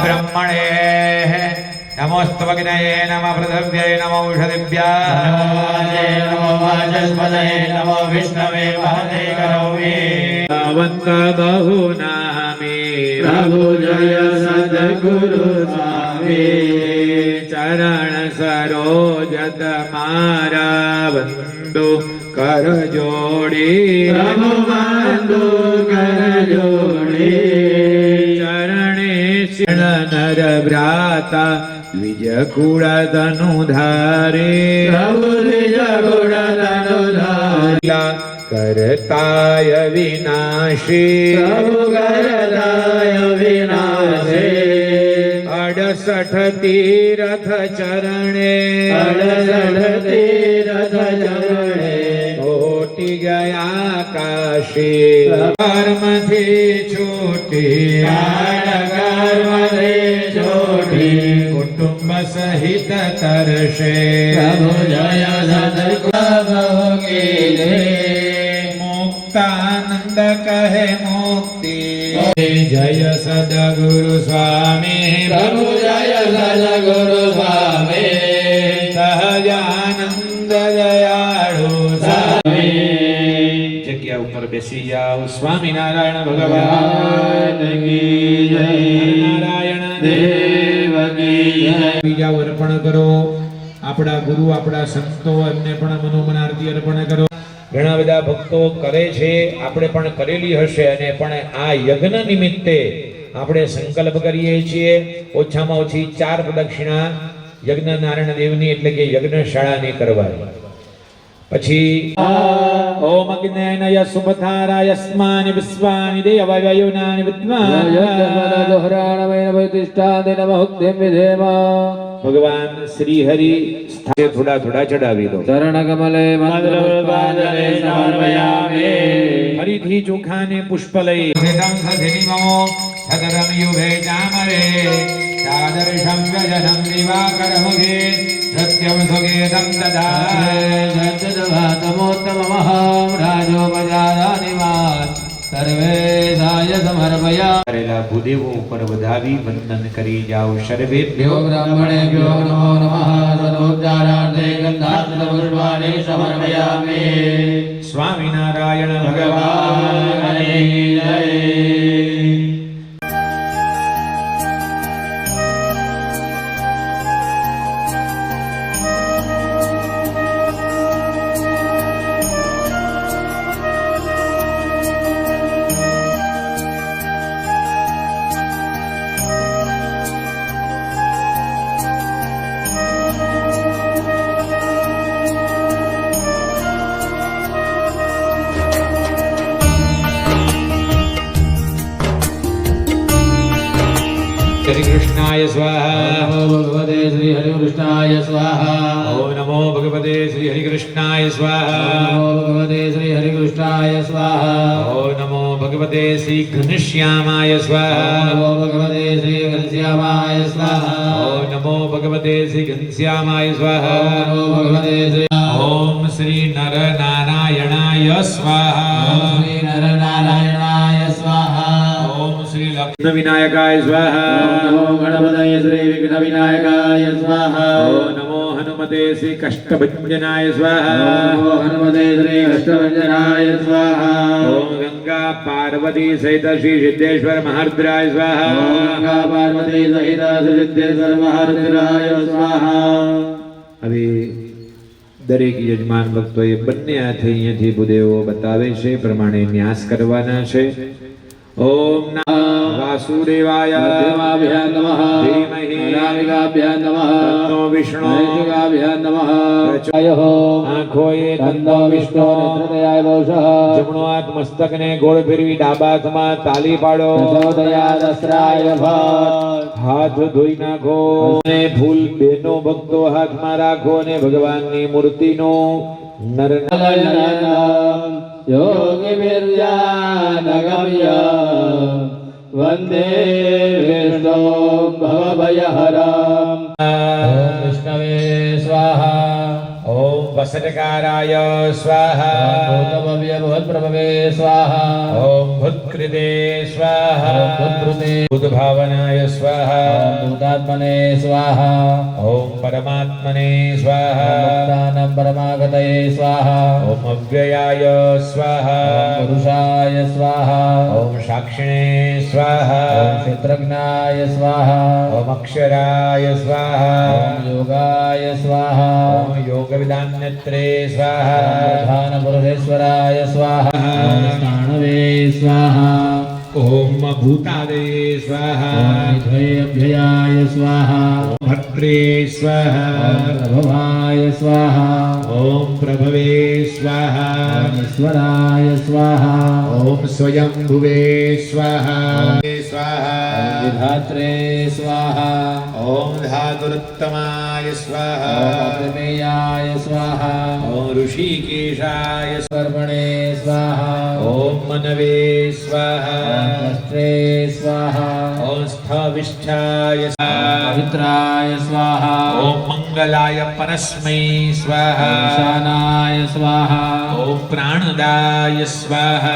ब्रह्मणे नमोस्तवग्नये नमः पृथिव्यै नमो औषधिभ्याय नमो वाचस्पतये नमो विष्णवे महते करोमि वन्त बहुनामे प्रभु जय सद्गुरु स्वामी चरण सरोज तमारा वंदो कर जोड़ी प्रभु बंधु कर जोड़ी चरणे शरण नर भ्राता द्विज कुल धनुधारे प्रभु निज गुण धनुधारी करताय विनाशी प्रभु करताय विनाशे 68 तीरथ चरणे 68 तीरथ चरणे कोटि गया काशी कर्मथी छूटी कर्मथे छूटी कुटुंब सहित तरसे प्रभु जय सद्गुरु कीजे मुक्तानंद कहे मुक्ति जय सद्गुरु स्वामी प्रभु जय सद्गुरु स्वामी સહજાનંદ દયાળુ स्वामी જગ્યા ઉપર બેસી જાઓ સ્વામિનારાયણ ભગવાન की जय નારાયણ देव की जय બીજા અર્પણ કરો આપણા ગુરુ આપણા સંતો એમને પણ મનોમન આરતી અર્પણ કરો ઘણા બધા ભક્તો કરે છે આપણે પણ કરેલી હશે અને પણ આ યજ્ઞ નિમિત્તે આપણે સંકલ્પ કરીએ છીએ ઓછામાં ઓછી 4 પ્રદક્ષિણા યજ્ઞ નારાયણ દેવની એટલે કે યજ્ઞશાળાની કરવાની પછી ઓમ અગ્નેય સુપથારાય સ્માનિ વિશ્વાનિ દેવવાયુનાનિ ભગવાન શ્રી હરિ સ્થાને થોડા થોડા ચડાવી દો चरण कमले मंत्र पुष्पांजलि समर्पयामि ફરીથી ચોખાને પુષ્પ લઈ સદરમ યુગે ચામરે સાદર્શમ ગજનમ દિવાકરમુખે સત્યમ સુગેતમ દદા सत्यवातमोत्तममहं राजोपचारानिवान् सर्वेशाय समर्पयामि કરેલા ભૂદેવો ઉપર વધાવી વંદન કરી જાઓ સર્વેભ્યો ब्राह्मणेभ्यो नमो नमः सदोच्चारार्थे गन्धात्मपुष्पाणि समर्पयामि સ્વામિનારાયણ ભગવાન भगवान् जय શ્રી કૃષ્ણાય સ્વાહા नमो भगवते श्री हरिकृष्णाय स्वाहा ઓમ નમો ભગવતે શ્રી હરિકૃષ્ણાય સ્વાહા नमो भगवते श्री हरिकृष्णाय स्वाहा ઓમ નમો ભગવતે શ્રી ઘનશ્યામાય સ્વાહા नमो भगवते श्री घनश्यामाय स्वाहा ઓમ નમો ભગવતે શ્રી ઘનશ્યામાય સ્વાહા नमो भगवते श्री ઓમ શ્રી નર નારાયણાય સ્વાહા श्री नरनारायणाय स्वाहा ઓમ શ્રી લક્ષ્મી વિનાયકાય સ્વાહા नमो गणपतये श्री विघ्नविनायकाय स्वाहा ઓમ નમો હનુમતે શ્રી કષ્ટભંજનાય સ્વાહા नमो हनुमते श्री अष्टभंजनाय स्वाहा ઓમ ગંગા પાર્વતી સહિત શ્રી સિદ્ધેશ્વર મહારુદ્રાય સ્વાહા ओम गंगा पार्वती सहित सिद्धेश्वर महारुद्राय स्वाहा હવે દરેક યજમાન ભક્તોએ બંને હાથે અહીંયાથી ભૂદેવો બતાવે છે એ પ્રમાણે ન્યાસ કરવાના છે ઓમ વાસુદેવાય मध्यमाभ्यां नमः धीमहि अनामिकाभ्यां नमः तन्नो विष्णु नैतिकाभ्यां नमः प्रचोदयात् આંખોએ तन्नो विष्णु नेत्रतयाय वौषः જમણો હાથ મસ્તકને ગોળ ફેરવી ડાબા હાથમાં તાલી પાડો प्रचोदयादस्राय भट् હાથ ધોઈ નાખો અને ફૂલ બેનો ભક્તો હાથમાં રાખો અને ભગવાનની મૂર્તિનો નર योगिभिर्यानगम्य वन्दे विष्णो भवभयहरम् ॐ विष्णवे स्वाहा ઓમ वसटकाराय स्वाहा भूतभव्य भूतप्रभवे स्वाहा ॐ भूत्कृते स्वाहा भूतभृते भूतभावनाय स्वाहा भूतात्मने स्वाहा ॐ परमात्मने स्वाहा मुक्तानां परमागतये स्वाहा ॐ अव्ययाय स्वाहा पुरुषाय स्वाहा ॐ साक्षिणे स्वाहा क्षेत्रज्ञाय स्वाहा ॐ अक्षराय स्वाहा ॐ योगाय स्वाहा ॐ योगविदान्यत्रे स्वाहा प्रधानपुरुषेश्वराय स्वाहा ॐ स्थाणवे स्वाहा ॐ भूतादये स्वाहा ॐ निधयेऽभ्ययाय स्वाहा ॐ भद्रे स्वाहा ॐ प्रभवाय स्वाहा ॐ प्रभवे स्वाहा ॐ ईश्वराय स्वाहा ॐ स्वयंभुवे स्वाहा स्वाहा ॐ विधात्रे स्वाहा ॐ धातुरुत्तमाय स्वाहा ॐ अप्रमेयाय स्वाहा ॐ ऋषिकेशाय कर्मणे स्वाहा ॐ मनवे स्वाहा ॐ त्वष्ट्रे स्वाहा ॐ स्थविष्ठाय स्वाहा पवित्राय स्वाहा ॐ मङ्गलाय परस्मै स्वाहा ईशानाय स्वाहा ॐ प्राणदाय स्वाहा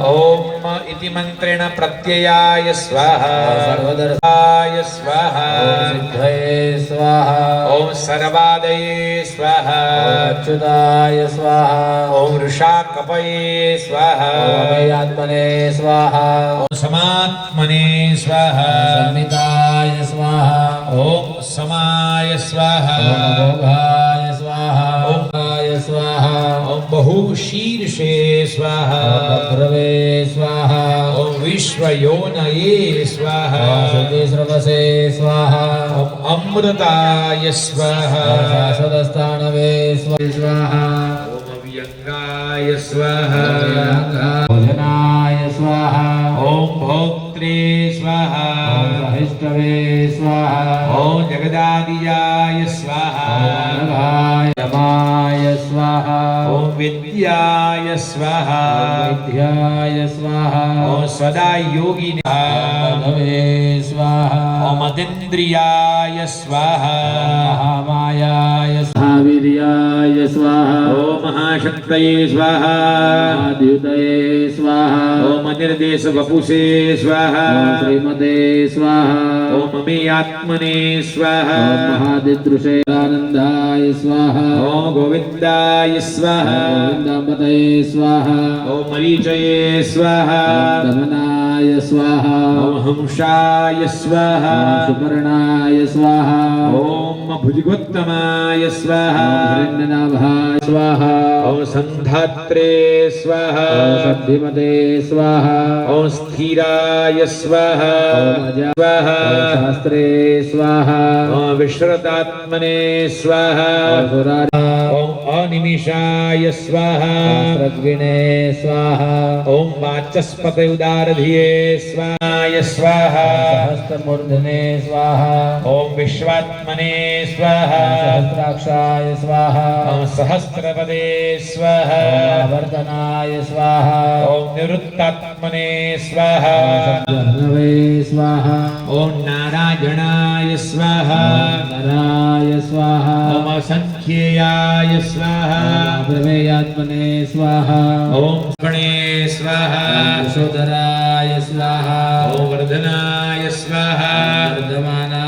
ॐ इति मन्त्रेण प्रत्ययाय स्वाहा सर्वदर्शाय स्वाहा ॐ सिद्धये स्वाहा ॐ सर्वादये स्वाहा ॐ अच्युताय स्वाहा ॐ ऋषाकपये स्वाहा ॐ अमेयात्मने स्वाहा ॐ समात्मने स्वाहा संहिताय स्वाहा ॐ समाय स्वाहा ॐ अमोघाय स्वाहा ॐ स्वाहा ॐ बहुशीर्षे स्वाहा ॐ भद्रवे स्वाहा ॐ विश्वयोनये स्वाहा ॐ श्रुतिस्रवसे स्वाहा ॐ अमृताय स्वाहा ॐ शाश्वतस्थानवे स्वाहा ॐ अव्यङ्गाय स्वाहा भोजनाय स्वाहा ॐ भोक्त्रे स्वाहा ॐ सहिष्णवे स्वाहा ॐ जगदादियाय स्वाहा ॐ नभाय यमाय स्वाहा ॐ विद्याय स्वाहा वैद्याय स्वाहा ॐ सदा योगिनाय पदवे स्वाहा ॐ अतीन्द्रियाय स्वाहा महामायाय महावीर्याय स्वाहा ॐ महाशक्तये स्वाहा महाद्युतये स्वाहा ॐ अनिर्देश वपुषे स्वाहा ॐ श्रीमते स्वाहा ॐ अमेयात्मने स्वाहा ॐ महादिदृशे आनन्दाय स्वाहा ॐ गोविन्दाय स्वाहा गोविन्दाम्बतये स्वाहा ॐ मरीचये स्वाहा ॐ दमनाय स्वाहा ॐ हंसाय स्वाहा ॐ सुपर्णाय स्वाहा ॐ भुजगोत्तमाय स्वाहा ॐ हिरण्यनाभाय स्वाहा ॐ सन्धात्रे स्वाहा ॐ सद्धिमते स्वाहा ॐ स्थिराय स्वाहा ॐ अजा स्वाहा ॐ शास्त्रे स्वाहा ॐ विश्रतात्मने स्वाहा ॐ सुराज ॐ अनिमिषाय स्वाहा ॐ स्रग्विणे स्वाहा ॐ वाचस्पते उदारधिये स्वाहाय स्वाहा सहस्रमूर्धने स्वाहा ॐ विश्वात्मने स्वाहा सहस्राक्षाय स्वाहा ॐ सहस्रपदे स्वाहा वर्धनाय स्वाहा ॐ निरुक्तात्मने स्वाहा जह्नवे स्वाहा ॐ नारायणाय स्वाहा नराय स्वाहा ॐ असंख्येयाय स्वाहा प्रमेयात्मने स्वाहा ॐ गणे स्वाहा यशोधराय स्वाहा ॐ वर्धनाय स्वाहा वर्धमानाय